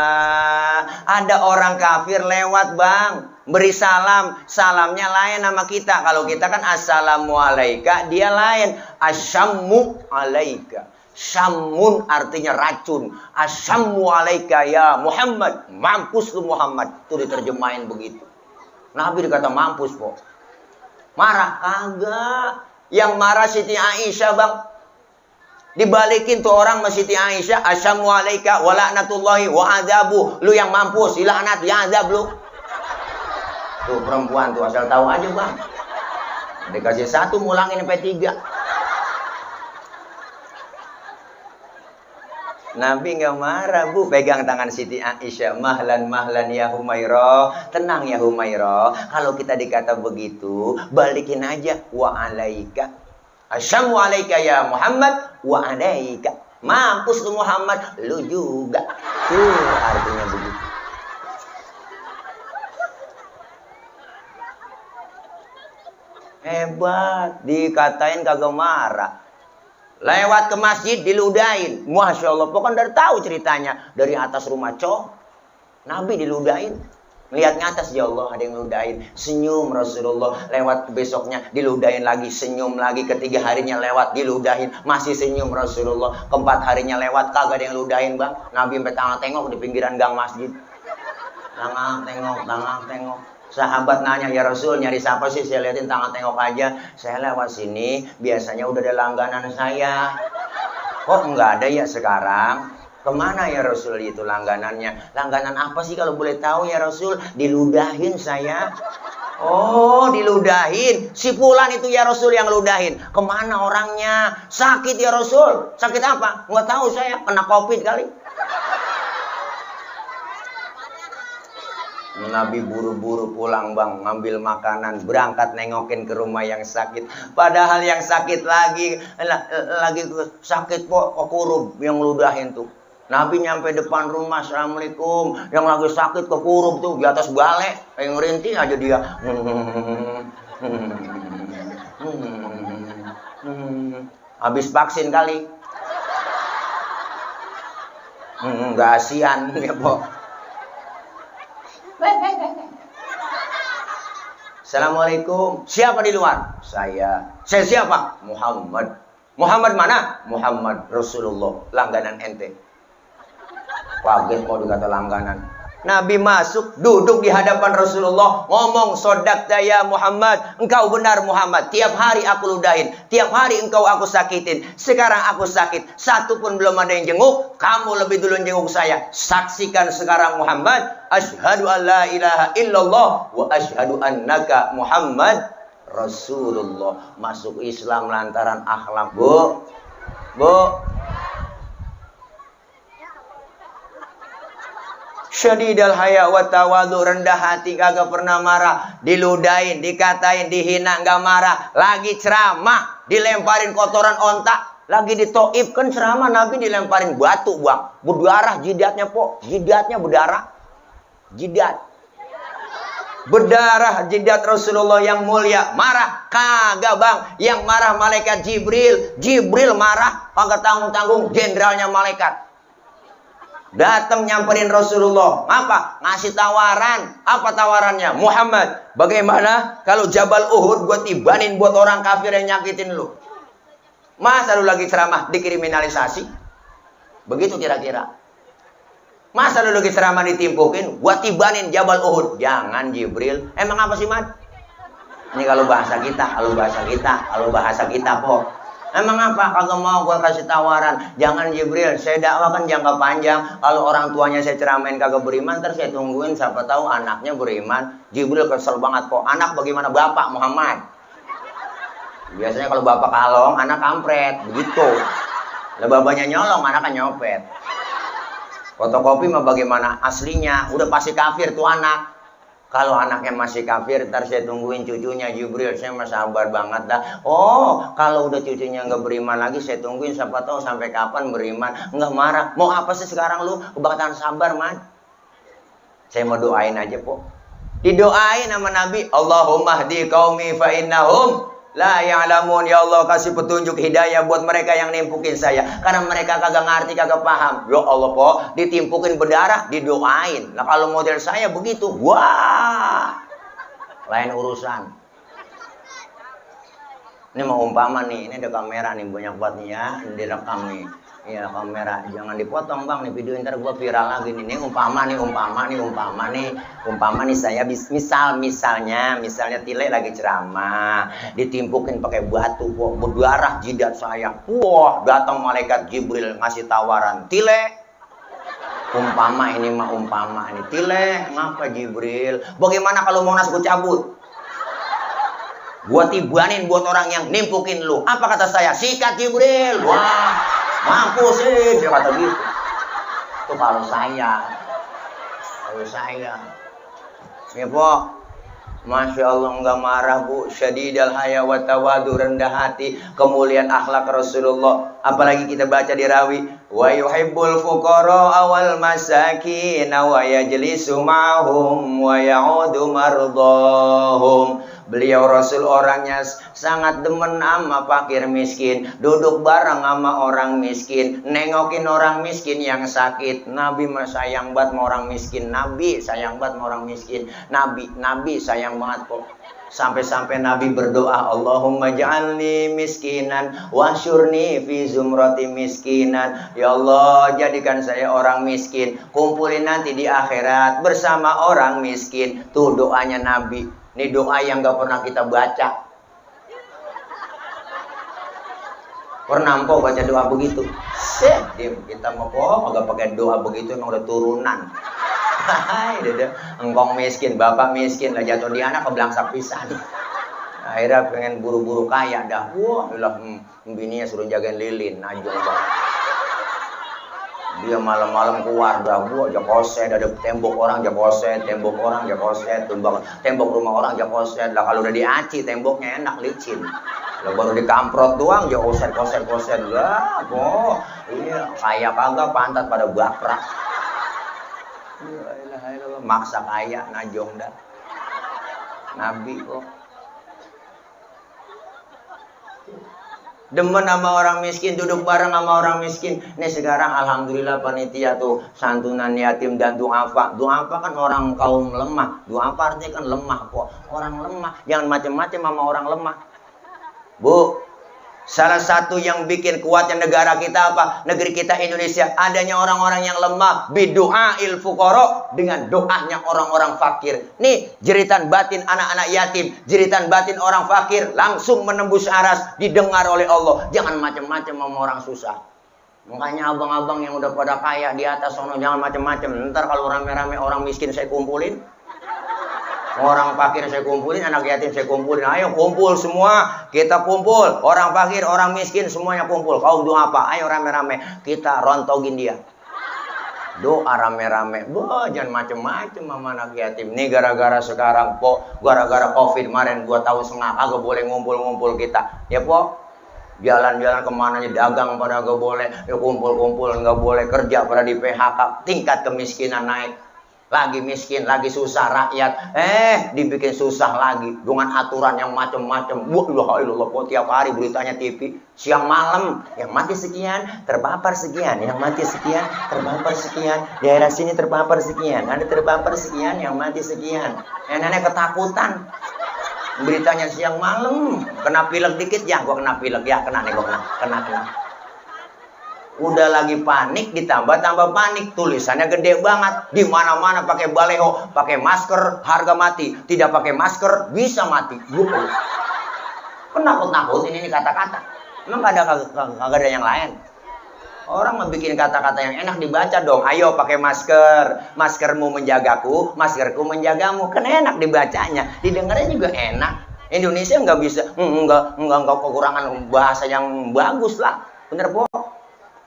ada orang kafir lewat Bang, beri salam, salamnya lain sama kita. Kalau kita kan assalamualaikum, dia lain, asyammu alaika. Syamun artinya racun, asyammu alaika ya Muhammad, mampus lu Muhammad. Itu diterjemahin begitu. Nabi dikata mampus po. Marah kagak. Yang marah Siti Aisyah Bang. Dibalikin tuh orang sama Siti Aisyah, asyammu alaika wa la'natullahi wa adzabu. Lu yang mampus, dilaknat, ya azab lu. Tuh perempuan tuh asal tahu aja Bang. Dikasih satu ngulangin sampai 3. Nabi nggak marah Bu, pegang tangan Siti Aisyah, mahlan mahlan ya Humairah, tenang ya Humairah. Kalau kita dikata begitu, balikin aja wa alaika. Asyammu alaika ya Muhammad wa alaika. Mampus lu Muhammad, lu juga. Tuh artinya begitu. Hebat, dikatain kagak marah. Lewat ke masjid diludahin. Masya Allah. Pokoknya dari tahu ceritanya. Dari atas rumah Nabi diludahin. Lihat ke atas, ya Allah ada yang ludahin. Senyum Rasulullah. Lewat besoknya diludahin lagi. Senyum lagi. Ketiga harinya lewat diludahin. Masih senyum Rasulullah. Keempat harinya lewat kagak ada yang ludahin bang. Nabi sampai tengok di pinggiran gang masjid. Tengok. Sahabat nanya, ya Rasul nyari siapa sih? Saya liatin tengok aja. Saya lewat sini. Biasanya udah ada langganan saya. Kok enggak ada ya sekarang? Kemana ya Rasul itu langganannya? Langganan apa sih kalau boleh tahu ya Rasul? Diludahin saya. Oh, diludahin. Si fulan itu ya Rasul yang ludahin. Kemana orangnya? Sakit ya Rasul. Sakit apa? Nggak tahu saya. Kena COVID kali. Nabi buru-buru pulang bang, ngambil makanan, berangkat nengokin ke rumah yang sakit. Padahal yang sakit lagi sakit kok kekurup yang ludahin tuh. Nabi nyampe depan rumah, assalamualaikum. Yang lagi sakit kekurup tuh di atas balai, yang ngerintih aja dia. Habis vaksin kali. Nggak asian ya po. Assalamualaikum. Siapa di luar? Saya. Saya siapa? Muhammad. Muhammad mana? Muhammad Rasulullah. Langganan ente. Kaget kok dikata langganan. Nabi masuk, duduk di hadapan Rasulullah, ngomong, sodakta ya Muhammad, engkau benar Muhammad, tiap hari aku ludahin, tiap hari engkau aku sakitin, sekarang aku sakit, satu pun belum ada yang jenguk, kamu lebih dulu jenguk saya, saksikan sekarang Muhammad, asyhadu an la ilaha illallah, wa asyhadu annaka Muhammad Rasulullah. Masuk Islam lantaran akhlak, Bu. Syadidal haya wa tawadhu, rendah hati, kagak pernah marah, diludahin, dikatain, dihina, nggak marah. Lagi ceramah, dilemparin kotoran ontak, lagi di Taif kan ceramah, Nabi dilemparin batu, Bang. Berdarah jidatnya, po. Jidatnya berdarah. Jidat. Berdarah jidat Rasulullah yang mulia. Marah? Kagak, Bang. Yang marah malaikat Jibril. Jibril marah, kagak tanggung-tanggung, jenderalnya malaikat. Datang nyamperin Rasulullah. Apa? Ngasih tawaran. Apa tawarannya? Muhammad, bagaimana kalau Jabal Uhud gue tibanin buat orang kafir yang nyakitin lu? Masa lu lagi ceramah dikriminalisasi? Begitu kira-kira. Masa lu lagi ceramah ditimpukin? Gue tibanin Jabal Uhud. Jangan Jibril. Emang apa sih, Mat? Ini kalau bahasa kita, po. Emang apa? Kagak mau gue kasih tawaran. Jangan Jibril, saya dakwah kan jangka panjang. Kalau orang tuanya saya ceramain kagak beriman, terus saya tungguin siapa tahu anaknya beriman. Jibril kesel banget kok. Anak bagaimana bapak Muhammad? Biasanya kalau bapak kalong, anak kampret. Begitu. Lah bapaknya nyolong, anaknya nyopet. Fotokopi mah bagaimana aslinya? Udah pasti kafir tuh anak. Kalau anaknya masih kafir, ntar saya tungguin cucunya Jibril. Saya mah sabar banget dah. Oh, kalau udah cucunya nggak beriman lagi, saya tungguin siapa tahu sampai kapan beriman. Nggak marah. Mau apa sih sekarang lu? Kebakatan sabar, man. Saya mau doain aja, po. Didoain sama Nabi. Allahumma hdi qaumi fa innahum la ya'lamun. Ya Allah, kasih petunjuk hidayah buat mereka yang nimpukin saya. Karena mereka kagak ngerti, kagak paham. Ya Allah, po, ditimpukin berdarah, didoain. Nah kalau model saya begitu, wah, lain urusan. Ini mau umpama nih, ini ada kamera nih, banyak banget nih ya, direkam nih. Iya kamera, jangan dipotong bang, nih video ntar gua viral lagi nih. Ini umpama nih saya misalnya Tile lagi ceramah, ditimpukin pakai batu, kok berdarah jidat saya. Wah, datang malaikat Jibril ngasih tawaran, Tile. Umpama ini Tile, ngapa Jibril? Bagaimana kalau Monas gua cabut? Gua tibanin buat orang yang nimpukin lu. Apa kata saya? Sikat Jibril. Wah. Mampus sih, dia kata gitu. Itu kalau saya. Ya, po. Masya Allah, nggak marah, Bu. Syadidal haya wa tawadu, rendah hati, kemuliaan akhlak Rasulullah. Apalagi kita baca di rawi, wa yuhibbul fuqara wal masakin wa yajlisu ma'hum wa ya'udu mardahum Beliau Rasul orangnya sangat demen sama fakir miskin. Duduk bareng sama orang miskin. Nengokin orang miskin yang sakit. Nabi sayang banget sama orang miskin. Nabi sayang banget sama orang miskin. Nabi sayang banget kok. Sampai-sampai Nabi berdoa, Allahumma ja'alni miskinan wasyurni fi zumrati miskinan. Ya Allah, jadikan saya orang miskin. Kumpulin nanti di akhirat bersama orang miskin. Tuh doanya Nabi. Ini doa yang gak pernah kita baca. Pernah empok baca doa begitu? Kita mau kok agak pakai doa begitu, emang udah turunan. Hai, engkong miskin, bapak miskin lah, jatuh di anak kebelangsak pisan. Akhirnya pengen buru-buru kaya dah. Wah, bininya suruh jagain lilin, najong banget. Dia malam-malam keluar dah, gua jakoset, ada tembok orang jakoset, tembok orang jakoset, tembok rumah orang jakoset. Lah kalau udah diaci temboknya enak licin. Lah baru dikamprot doang jakoset lah, kok. Iya, kaya kagak pantat pada bakrak. Maksa kaya najong dah. Nabi kok demen sama orang miskin, duduk bareng sama orang miskin. Nih sekarang alhamdulillah panitia tuh santunan yatim dan duafa. Duafa kan orang kaum lemah. Duafa artinya kan lemah kok. Orang lemah, jangan macam-macam sama orang lemah. Bu, salah satu yang bikin kuatnya negara kita apa? Negeri kita Indonesia, adanya orang-orang yang lemah, bidu'ail fuqara, dengan doanya orang-orang fakir. Nih, jeritan batin anak-anak yatim, jeritan batin orang fakir langsung menembus aras, didengar oleh Allah. Jangan macam-macam sama orang susah. Makanya abang-abang yang udah pada kaya di atas sono jangan macam-macam. Ntar kalau rame-rame orang miskin saya kumpulin, orang fakir saya kumpulin, anak yatim saya kumpulin. Ayo kumpul semua, kita kumpul. Orang fakir, orang miskin, semuanya kumpul. Kau doa apa? Ayo rame-rame, kita rontogin dia. Doa rame-rame. Wah, jangan macem-macem sama anak yatim. Nih gara-gara sekarang, po, gara-gara COVID kemarin, gua tahu setengah agak boleh ngumpul-ngumpul kita. Ya, po, jalan-jalan kemana aja, dagang pada gak boleh. Ya kumpul-kumpul, nggak boleh kerja pada di PHK. Tingkat kemiskinan naik. Lagi miskin, lagi susah rakyat, dibikin susah lagi dengan aturan yang macam-macam. Wah, kok tiap hari beritanya TV, siang malam, yang mati sekian, terpapar sekian, yang mati sekian, terpapar sekian, daerah sini terpapar sekian, ada terpapar sekian, yang mati sekian. Nenek ketakutan. Beritanya siang malam, kena pilek dikit, ya gua kena pilek, ya kena nih gua kena. Udah lagi panik, ditambah panik, tulisannya gede banget, di mana-mana pakai baleho, pakai masker, harga mati, tidak pakai masker bisa mati. Penakut-nakutin ini kata-kata. Emang kagak ada yang lain. Orang mau bikin kata-kata yang enak dibaca dong. Ayo pakai masker, maskermu menjagaku, maskerku menjagamu. Kan enak dibacanya, didengarnya juga enak. Indonesia nggak bisa, nggak kekurangan bahasa yang bagus lah, bener po.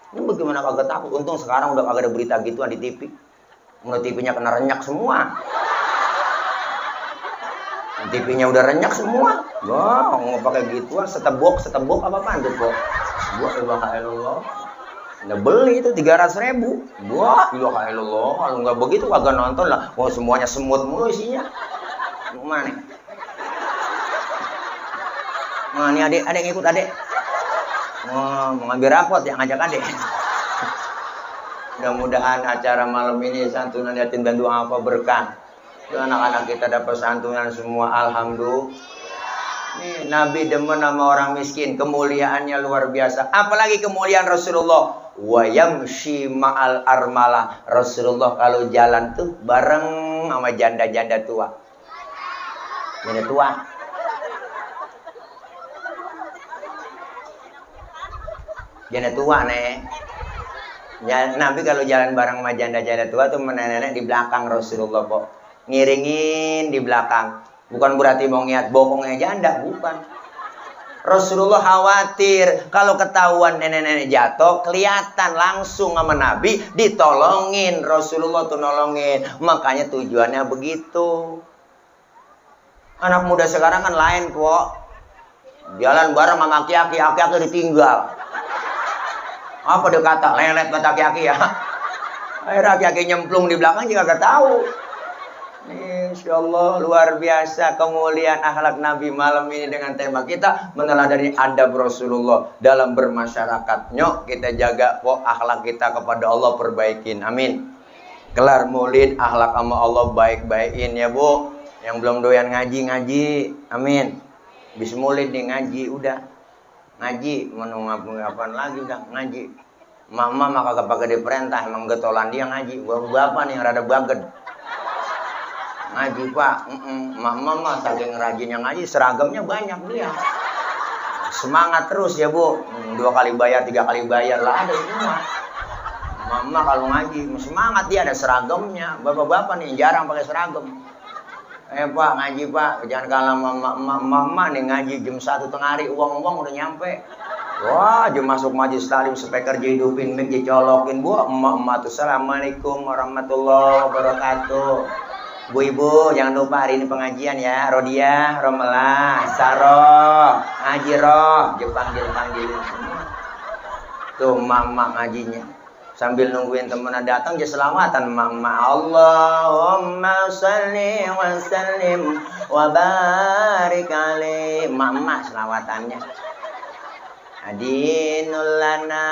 Ini bagaimana kagak takut? Untung sekarang udah kagak ada berita gituan di TV. Menurut TV-nya kena renyak semua. TV-nya udah renyak semua. Wah, mau pakai gituan, setebok apa-apaan tuh kok? Wah, ilaha. Nah, beli itu 300.000. Wah, ilaha. Kalau nggak begitu kagak nonton lah. Oh, semuanya semut mulu isinya. Mana nih? Nah, ini adek ngikut adek. Oh, mau ngambil rapot yang ngajak adek. Mudah-mudahan acara malam ini santunan yatim dan doa apa berkah. Anak-anak kita dapat santunan semua, alhamdulillah. Nih, Nabi demen sama orang miskin, kemuliaannya luar biasa. Apalagi kemuliaan Rasulullah. Wa yamshi ma'al armalah. Rasulullah kalau jalan tuh bareng sama janda-janda tua. Janda tua. Janda tua nih. Ya, Nabi kalau jalan bareng sama janda-janda tua tuh nenek-nenek di belakang Rasulullah kok. Ngiringin di belakang. Bukan berarti mau ngiat bokongnya janda, bukan. Rasulullah khawatir kalau ketahuan nenek-nenek jatuh, kelihatan langsung sama Nabi, ditolongin. Rasulullah tuh nolongin. Makanya tujuannya begitu. Anak muda sekarang kan lain kok. Jalan bareng sama aki-aki ditinggal. Apa dia kata? Lelet kata aki-aki ya. Akhirnya aki-aki nyemplung di belakang juga gak tahu. Insya Allah luar biasa kemuliaan akhlak Nabi malam ini dengan tema kita meneladani adab Rasulullah dalam bermasyarakat. Nyok kita jaga akhlak kita kepada Allah, perbaikin. Amin. Kelar maulid akhlak sama Allah baik-baikin ya Bu. Yang belum doyan ngaji. Amin. Bis maulid nih ngaji udah. Ngaji menunggu apaan lagi udah ngaji. Mama maka kagak diperintah emang getolan dia ngaji. Bapak nih yang rada baged. Ngaji Pak, mama mah saking rajinnya ngaji, seragamnya banyak dia. Semangat terus ya Bu, 2 kali bayar, 3 kali bayar lah ada semua. Mama kalau ngaji, semangat dia ada seragamnya. Bapak-bapak nih jarang pakai seragam. Pak ngaji Pak, jangan kalah mama nih ngaji jam 1 tengah hari, uang udah nyampe. Wah, jam masuk majlis talim speaker dihidupin, mic dicolokin Bu, emak-emak tuh assalamualaikum warahmatullahi wabarakatuh. Bu Ibu, jangan lupa hari ini pengajian ya. Rodiah, Romelah, Saroh, ngaji roh. Dipanggil semua. Tuh mama ngajinya. Sambil nungguin temennya datang, dia selamatan mama. Allahumma salli wa sallim wa barik alaih. Mama selawatannya. Adinul lana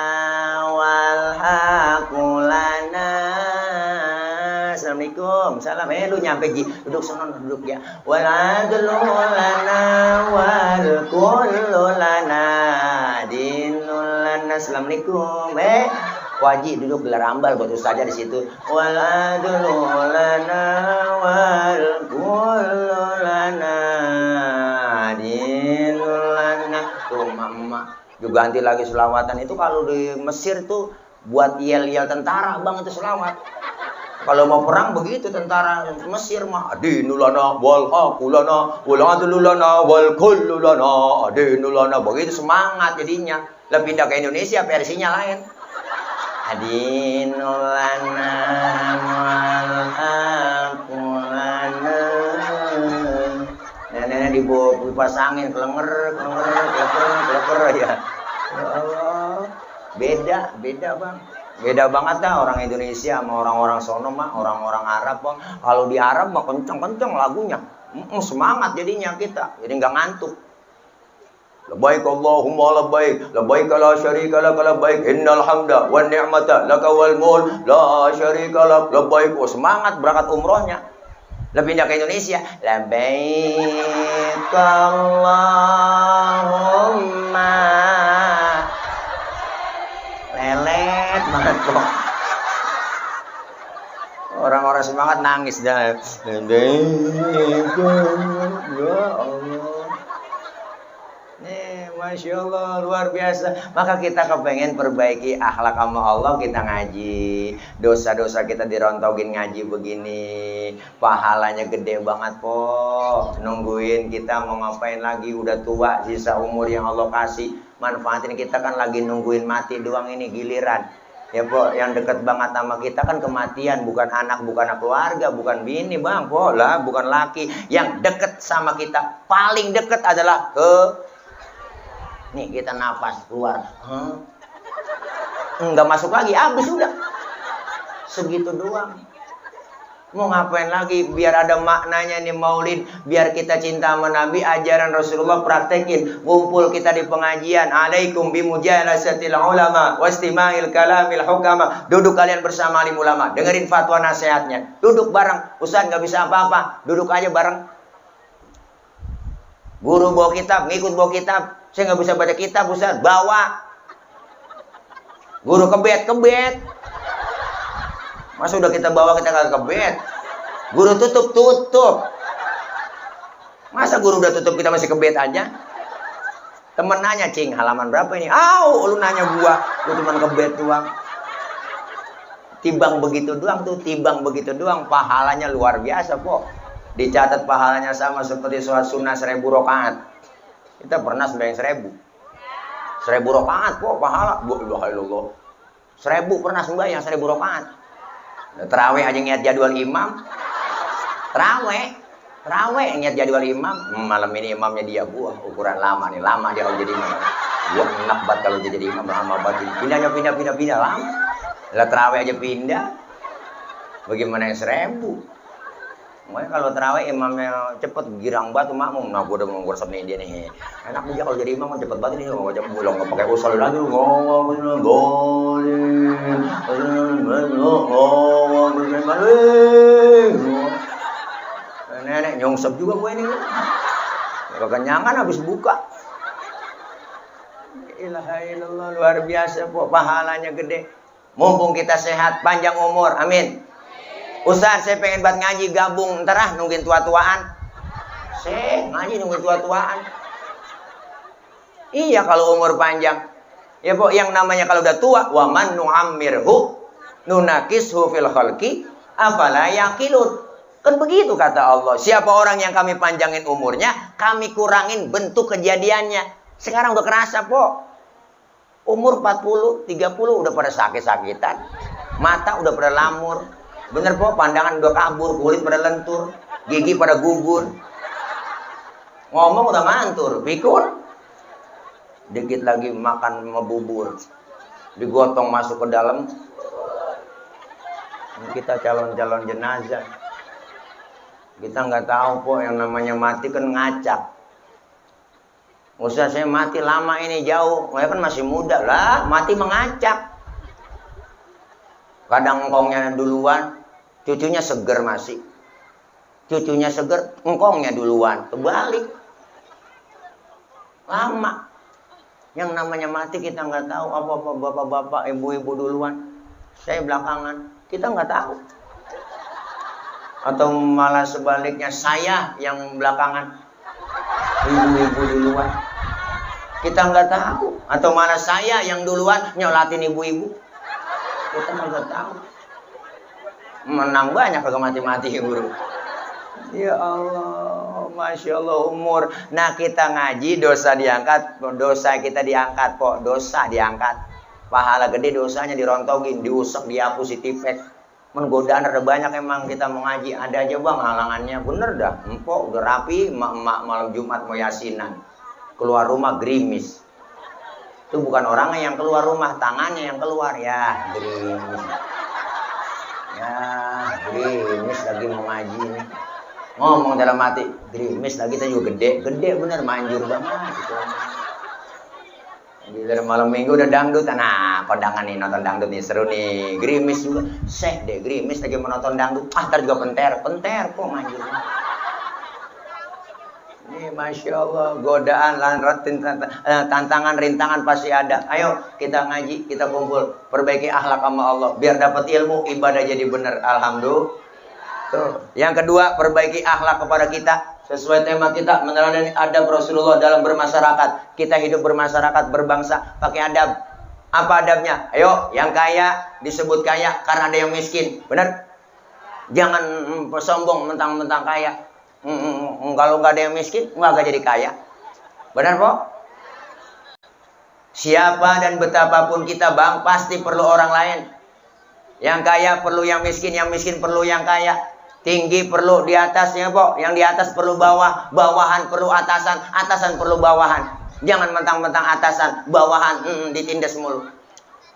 wal haqulana. Assalamualaikum, salam. Lu nyampe Ji, duduk sono, duduk ya. Wal adlu lana wal kullu lana dinul lana. Assalamualaikum. Wajib duduk gelar ambal buat ustazah di situ. Wal adlu lana wal kullu lana dinul lana. Tuh mama juga ganti lagi selawatan itu kalau di Mesir tuh buat yel-yel tentara bang itu selawat. Kalau mau perang begitu tentara Mesir mah adinulana wal haqulana wal adlulana wal kullulana adinulana begitu semangat jadinya. Lah pindah ke Indonesia versinya lain. Adinulana wal haqulana. Nenek dibawa dipasangin kelenger ya. Ya Allah. Beda Bang. Beda banget dah orang Indonesia sama orang-orang sono mah, orang-orang Arab Bang. Kalau di Arab mah kenceng-kenceng lagunya. Semangat jadinya kita. Jadi nggak ngantuk. Labbaik Allahumma labbaik, labbaik la syarika lak labbaik, innal hamda wan ni'mata laka wal mulk la syarika lak labbaik. Semangat berangkat umrohnya. Lebih pindah ke Indonesia. Labbaik Allahumma. Lelet banget kok. Orang-orang semangat nangis dah. Ya Allah. Masya Allah, luar biasa. Maka kita kepengen perbaiki akhlak sama Allah, kita ngaji. Dosa-dosa kita dirontogin ngaji begini. Pahalanya gede banget po. Nungguin kita mau ngapain lagi, udah tua, sisa umur yang Allah kasih. Manfaatin, kita kan lagi nungguin mati doang ini giliran. Ya po, yang deket banget sama kita kan kematian. Bukan anak, bukan keluarga, bukan bini bang po lah, bukan laki. Yang deket sama kita, paling deket adalah nih kita nafas keluar, nggak masuk lagi, habis udah, segitu doang. Mau ngapain lagi? Biar ada maknanya nih maulid, biar kita cinta sama Nabi, ajaran Rasulullah praktekin. Ngumpul kita di pengajian, alaikum bimujalasatil ulama wastima'il kalamil hukama. Duduk kalian bersama alim ulama, dengerin fatwa nasihatnya. Duduk bareng, Ustaz nggak bisa apa-apa, duduk aja bareng. Guru bawa kitab, ngikut bawa kitab. Saya nggak bisa baca kitab, Ustaz. Bawa. Guru kebet. Masa udah kita bawa kita nggak kebet? Guru tutup. Masa guru udah tutup kita masih kebet aja? Temen nanya, Cing, halaman berapa ini? Lu nanya gua. Lu cuma kebet doang. Timbang begitu doang. Pahalanya luar biasa, kok. Dicatat pahalanya sama seperti sholat sunnah 1000 rakaat. Kita pernah sembahyang 1000 rakaat kok pahala. Allah. 1000 pernah sembahyang 1000 rakaat. Terawih aja niat jadwal imam. Terawih niat jadwal imam. Malam ini imamnya dia gua. Ukuran lama nih, lama dia kalau jadi imam. Gua enak banget kalau dia jadi imam, lama banget. Pindah lama. Lah terawih aja pindah. Bagaimana yang 1000? Makanya kalau terawih imamnya cepet girang banget makmum. Nah, gua udah mau ngurus nih dia nih. Enak dia kalau jadi imam cepet banget ini mau baca pulang enggak pakai usul lagi lu. Nenek nyongsep juga gue ini. Kekenyangan habis buka. Ilaha illallah, luar biasa kok, pahalanya gede. Mumpung kita sehat, panjang umur, amin. Ustaz, saya pengen buat ngaji gabung, ntar ah nungguin tua-tuaan. Ngaji nungguin tua-tuaan. Iya kalau umur panjang. Ya pok, yang namanya kalau udah tua, wa man nu'ammirhu nunakishu fil khalqi afala yaqilun. Kan begitu kata Allah. Siapa orang yang kami panjangin umurnya, kami kurangin bentuk kejadiannya. Sekarang udah kerasa pok. Umur 40, 30 udah pada sakit-sakitan. Mata udah pada lamur. Bener po, pandangan udah kabur, kulit pada lentur, gigi pada gugur. Ngomong udah mantur, pikun. Dikit lagi makan sama bubur. Digotong masuk ke dalam. Kita calon-calon jenazah. Kita nggak tahu po, yang namanya mati kan ngacak. Ustaz, saya mati lama ini jauh. Saya kan masih muda lah, mati mengacak. Kadang engkongnya duluan, cucunya seger masih. Cucunya seger, engkongnya duluan. Kebalik. Lama. Yang namanya mati kita nggak tahu. Apa-apa bapak-bapak, ibu-ibu duluan. Saya belakangan. Kita nggak tahu. Atau malah sebaliknya saya yang belakangan. Ibu-ibu duluan. Kita nggak tahu. Atau malah saya yang duluan nyolatin ibu-ibu. Kita nggak tahu. Menang banyak kagak mati-mati guru. Ya Allah, Masya Allah umur. Nah kita ngaji dosa diangkat. Dosa kita diangkat kok. Dosa diangkat. Pahala gede dosanya dirontogin. Diusap, dihapus, ditipek. Godaan ada banyak emang kita mau ngaji. Ada aja bang halangannya. Bener dah. Empok udah rapi. Emak-emak malam Jumat mau yasinan. Keluar rumah gerimis. Itu bukan orangnya yang keluar rumah, tangannya yang keluar. Ya, gerimis. Ya, gerimis lagi mau ngaji nih. Ngomong dalam hati, gerimis lagi kita juga gede. Gede bener, manjur banget. Gitu. Dari malam minggu udah dangdut. Nah, kondangan nih, nonton dangdut nih, seru nih. Gerimis juga. Seh deh, gerimis lagi menonton dangdut. Ah, ntar juga penter. Penter kok manjur. Ini Masya Allah, godaan, tantangan, rintangan pasti ada. Ayo kita ngaji, kita kumpul, perbaiki akhlak sama Allah, biar dapat ilmu, ibadah jadi benar. Alhamdulillah. Tuh. Yang kedua, perbaiki akhlak kepada kita. Sesuai tema kita, meneladani adab Rasulullah dalam bermasyarakat. Kita hidup bermasyarakat, berbangsa, pakai adab. Apa adabnya? Ayo, yang kaya disebut kaya karena ada yang miskin. Benar? Jangan sombong mentang-mentang kaya. Kalau nggak ada yang miskin, nggak jadi kaya. Benar, Pak? Siapa dan betapapun kita, Bang, pasti perlu orang lain. Yang kaya perlu yang miskin perlu yang kaya. Tinggi perlu di atasnya, Pak. Yang di atas perlu bawah, bawahan perlu atasan, atasan perlu bawahan. Jangan mentang-mentang atasan, bawahan ditindas mulu.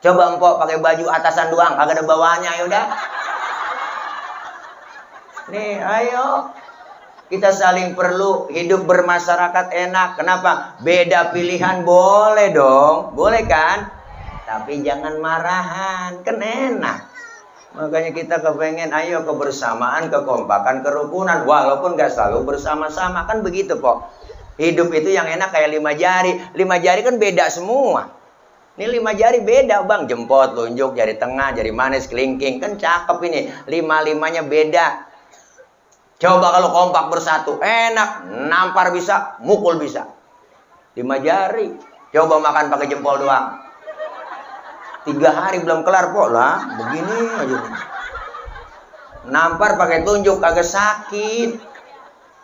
Coba Empok pakai baju atasan doang, kagak ada bawahannya, ayo dah. Nih, ayo. Kita saling perlu, hidup bermasyarakat enak. Kenapa? Beda pilihan boleh dong. Boleh kan? Tapi jangan marahan. Kan enak. Makanya kita kepengen ayo kebersamaan, kekompakan, kerukunan. Walaupun gak selalu bersama-sama. Kan begitu kok. Hidup itu yang enak kayak 5 jari. 5 jari kan beda semua. Ini 5 jari beda bang. Jempol, telunjuk, jari tengah, jari manis, kelingking. Kan cakep ini. 5-5-nya beda. Coba kalau kompak bersatu, enak, nampar bisa, mukul bisa. 5 jari. Coba makan pakai jempol doang. 3 hari belum kelar kok lah, begini aja. Nampar pakai tunjuk agak sakit.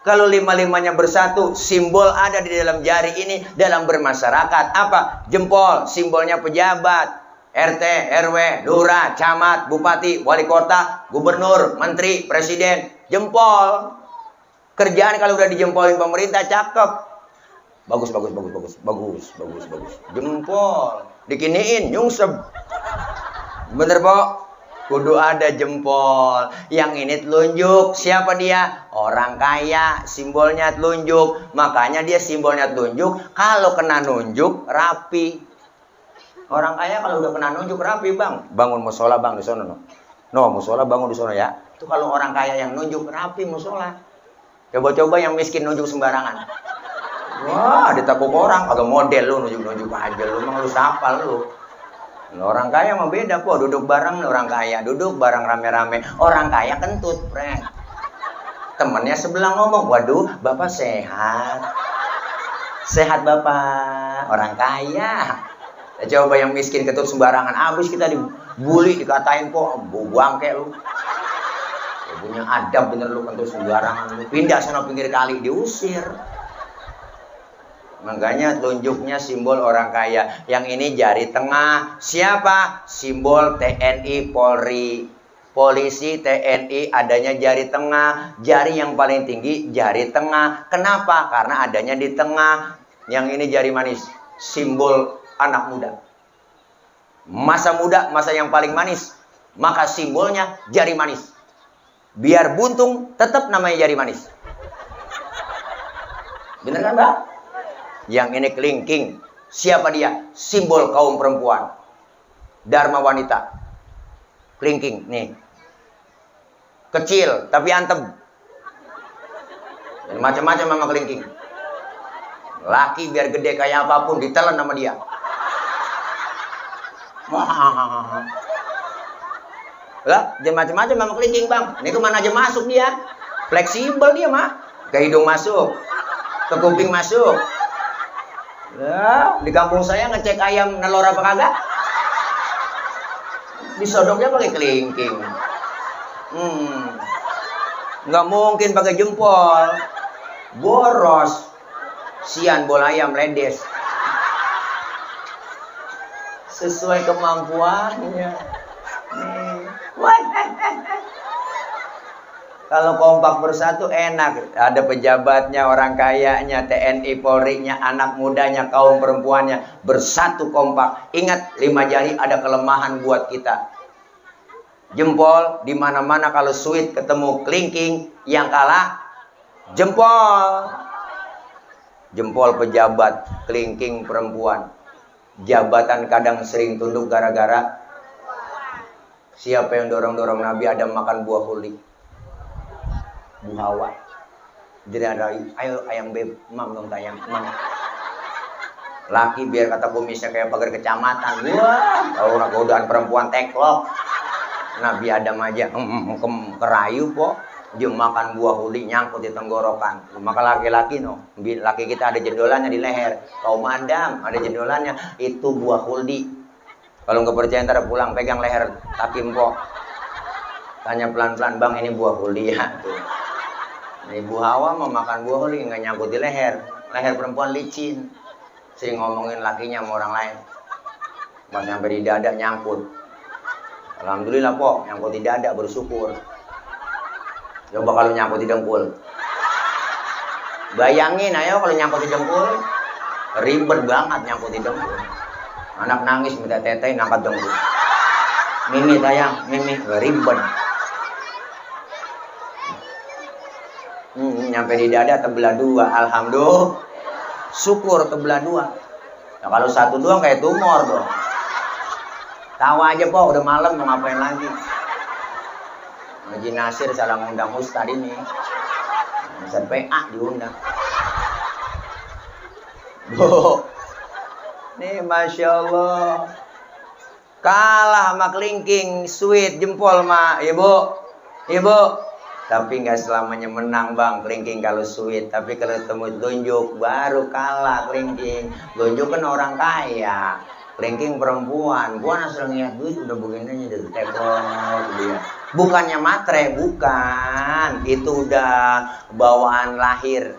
Kalau 5-5-nya bersatu, simbol ada di dalam jari ini dalam bermasyarakat. Apa? Jempol, simbolnya pejabat. RT, RW, lurah, camat, bupati, wali kota, gubernur, menteri, presiden. Jempol. Kerjaan kalau udah dijempolin pemerintah cakep. Bagus. Jempol. Dikiniin, nyungsep. Bener, Pok? Kudu ada jempol. Yang ini telunjuk. Siapa dia? Orang kaya. Simbolnya telunjuk. Makanya dia simbolnya telunjuk. Kalau kena nunjuk, rapi. Orang kaya kalau udah kena nunjuk, rapi bang. Bangun musola bang di sana. No, musola bangun di sana ya. Itu kalau orang kaya yang nunjuk, rapi musola. Coba-coba yang miskin nunjuk sembarangan. Wah, ditakut orang. Agak model lu, nunjuk-nunjuk aja. Lu emang lu sapal lu. Orang kaya mah beda kok, duduk bareng orang kaya, duduk bareng rame-rame. Orang kaya kentut, friend. Temennya sebelah ngomong, waduh, bapak sehat. Sehat bapak, orang kaya. Coba yang miskin kentut sembarangan, abis kita dibully, dikatain kok, bangke lu. Punya adab bener lu kentut sembarangan. Lu pindah sana pinggir kali, diusir. Makanya telunjuknya simbol orang kaya. Yang ini jari tengah. Siapa? Simbol TNI Polri. Polisi TNI adanya jari tengah. Jari yang paling tinggi jari tengah. Kenapa? Karena adanya di tengah. Yang ini jari manis. Simbol anak muda. Masa muda, masa yang paling manis. Maka simbolnya jari manis. Biar buntung, tetap namanya jari manis. Bener kan, Mbak? Yang ini kelingking. Siapa dia? Simbol kaum perempuan. Dharma wanita. Kelingking, nih. Kecil, tapi antem. Dan macam-macam sama kelingking. Laki biar gede kayak apapun, ditelan sama dia. Lah, dia macam-macam sama kelingking, bang. Ini kemana aja masuk dia. Fleksibel dia, mah. Ke hidung masuk. Ke kuping masuk. Ya, di kampung saya ngecek ayam nelor apa kagak? Disodoknya pakai kelingking. Nggak mungkin pakai jempol. Boros. Sian bola ayam ledes. Sesuai kemampuannya. Kalau kompak bersatu enak. Ada pejabatnya, orang kayanya, TNI, Polri-nya, anak mudanya, kaum perempuannya. Bersatu kompak. Ingat, 5 jari ada kelemahan buat kita. Jempol, di mana-mana kalau sweet ketemu kelingking, yang kalah jempol. Jempol pejabat, kelingking perempuan. Jabatan kadang sering tunduk gara-gara siapa yang dorong-dorong Nabi Adam makan buah huli? Bu Hawa. Jadi ada, ayo ayam beb, mam dong tayang, mam. Laki biar kata kumisnya kayak pagar kecamatan. Wah, kalau godaan perempuan teklok. Nabi Adam aja kerayu kok. Dia makan buah huli nyangkut di tenggorokan. Maka laki-laki no, laki kita ada jendolannya di leher. Kaum Adam ada jendolannya, itu buah huli. Kalau nggak percaya ntar pulang pegang leher kaki empok. Tanya pelan-pelan, bang ini buah huli ya. Tuh. Ibu Hawa mau makan buah huli nggak nyangkut di leher. Leher perempuan licin. Sering ngomongin lakinya sama orang lain. Pas sampai di dada nyangkut. Alhamdulillah kok nyangkut di dada, bersyukur. Coba kalau nyangkut di dengkul. Bayangin ayo kalau nyangkut di dengkul. Ribet banget nyangkut di dengkul. Anak nangis minta teteh ngangkat dengkul. Mimi sayang, Mimi ribet. Nyampe di dada terbelah 2. Alhamdulillah. Syukur terbelah 2. Nah, kalau satu doang kayak tumor dong. Tahu aja po, udah malam mau ngapain lagi. Haji Nasir salah ngundang Ustadz ini. Ustadz PA diundang. Bu, nih Masya Allah. Kalah sama kelingking, sweet, jempol mah. Ibu, ibu. Tapi nggak selamanya menang bang, kelingking kalau sweet. Tapi kalau temu telunjuk, baru kalah kelingking. Telunjuk kan orang kaya. Kelingking perempuan. Gua asal ngeliat duit udah begini aja dari teklon dia. Bukannya matre, bukan. Itu udah bawaan lahir.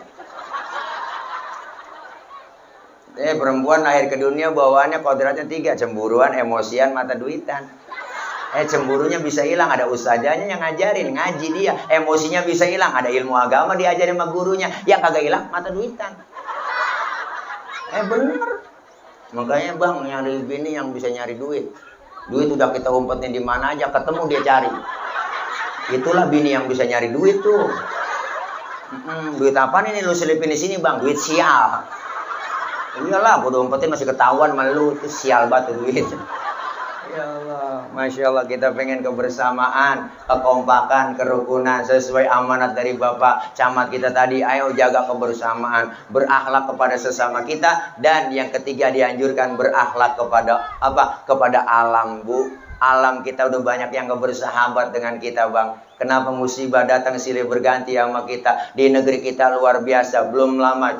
Perempuan lahir ke dunia bawaannya kodratnya 3. Cemburuan, emosian, mata duitan. Cemburunya bisa hilang, ada ustazahnya yang ngajarin, ngaji dia. Emosinya bisa hilang, ada ilmu agama diajarin sama gurunya. Yang kagak hilang, mata duitan. Bener. Makanya bang, nyari bini yang bisa nyari duit. Duit udah kita umpetin di mana aja, ketemu dia cari. Itulah bini yang bisa nyari duit tuh. Duit apa nih lu selipin di sini bang? Duit sial. Iyalah, gua udah umpetin masih ketahuan sama lu, itu sial banget duit. Ya Allah, Masya Allah, kita pengen kebersamaan, kekompakan, kerukunan sesuai amanat dari Bapak Camat kita tadi. Ayo jaga kebersamaan, berakhlak kepada sesama kita, dan yang ketiga dianjurkan berakhlak kepada apa? Kepada alam, Bu. Alam kita udah banyak yang bersahabat dengan kita, Bang. Kenapa musibah datang silih berganti sama kita? Di negeri kita luar biasa. Belum lama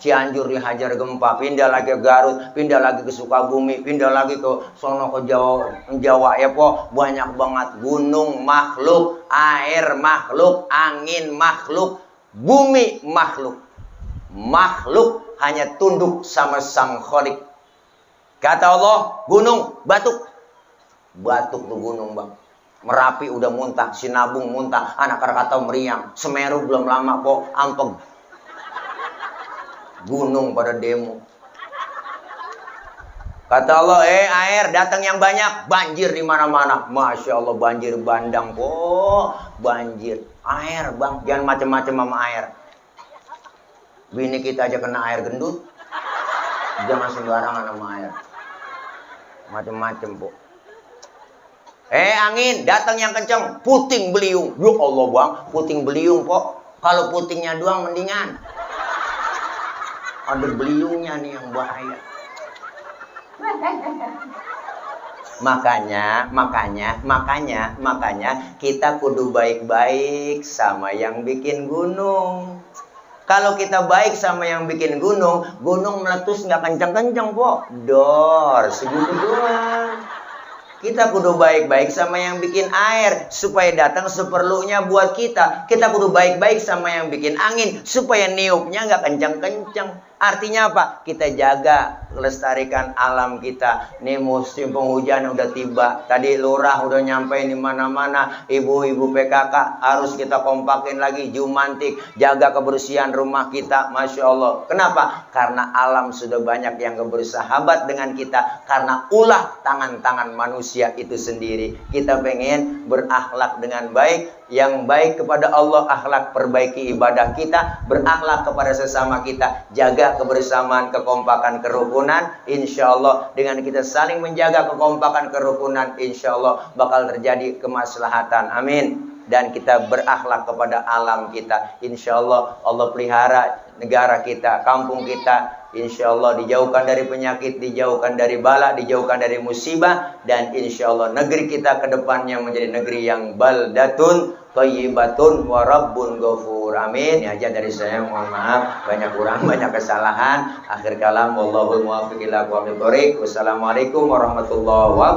Cianjur dihajar gempa, pindah lagi ke Garut, pindah lagi ke Sukabumi, pindah lagi ke sono ke Jawa ya po. Banyak banget gunung makhluk, air makhluk, angin makhluk, bumi makhluk. Makhluk hanya tunduk sama Sang Khalik. Kata Allah, gunung batuk. Batuk tuh gunung, Bang. Merapi udah muntah, Sinabung muntah, Anak Krakatau meriang, Semeru belum lama kok ampeg. Gunung pada demo. Kata Allah, air datang yang banyak, banjir di mana-mana. Masya Allah, banjir bandang kok, banjir. Air, Bang, jangan macam-macam sama air. Bini kita aja kena air gendut, jangan sembarangan sama air. Macam-macam, Po. Angin datang yang kencang, puting beliung. Ya Allah, Bang, puting beliung kok. Kalau putingnya doang mendingan. Ada beliungnya nih yang bahaya. Makanya kita kudu baik-baik sama yang bikin gunung. Kalau kita baik sama yang bikin gunung meletus nggak kencang-kencang, Po. Dor, segitu doang. Kita kudu baik-baik sama yang bikin air supaya datang seperlunya buat kita. Kita kudu baik-baik sama yang bikin angin supaya niupnya nggak kencang-kencang. Artinya apa? Kita jaga, lestarikan alam kita. Nih musim penghujan udah tiba. Tadi lurah udah nyampe di mana-mana. Ibu-ibu PKK harus kita kompakin lagi, jumantik, jaga kebersihan rumah kita. Masya Allah. Kenapa? Karena alam sudah banyak yang bersahabat dengan kita. Karena ulah tangan-tangan manusia itu sendiri. Kita pengen berakhlak dengan baik. Yang baik kepada Allah, akhlak, perbaiki ibadah kita, berakhlak kepada sesama kita, jaga kebersamaan, kekompakan, kerukunan. Insya Allah dengan kita saling menjaga kekompakan, kerukunan, insya Allah bakal terjadi kemaslahatan. Amin. Dan kita berakhlak kepada alam kita. Insya Allah Allah pelihara negara kita, kampung kita. Insya Allah dijauhkan dari penyakit, dijauhkan dari bala, dijauhkan dari musibah. Dan insya Allah negeri kita ke depannya menjadi negeri yang baldatun thayyibatun wa rabbun ghafur. Amin. Ini aja dari saya, mohon maaf banyak kurang, banyak kesalahan. Akhir kalam, wallahul muwaffiq ila aqwamit thoriq. Wassalamualaikum warahmatullahi wabarakatuh.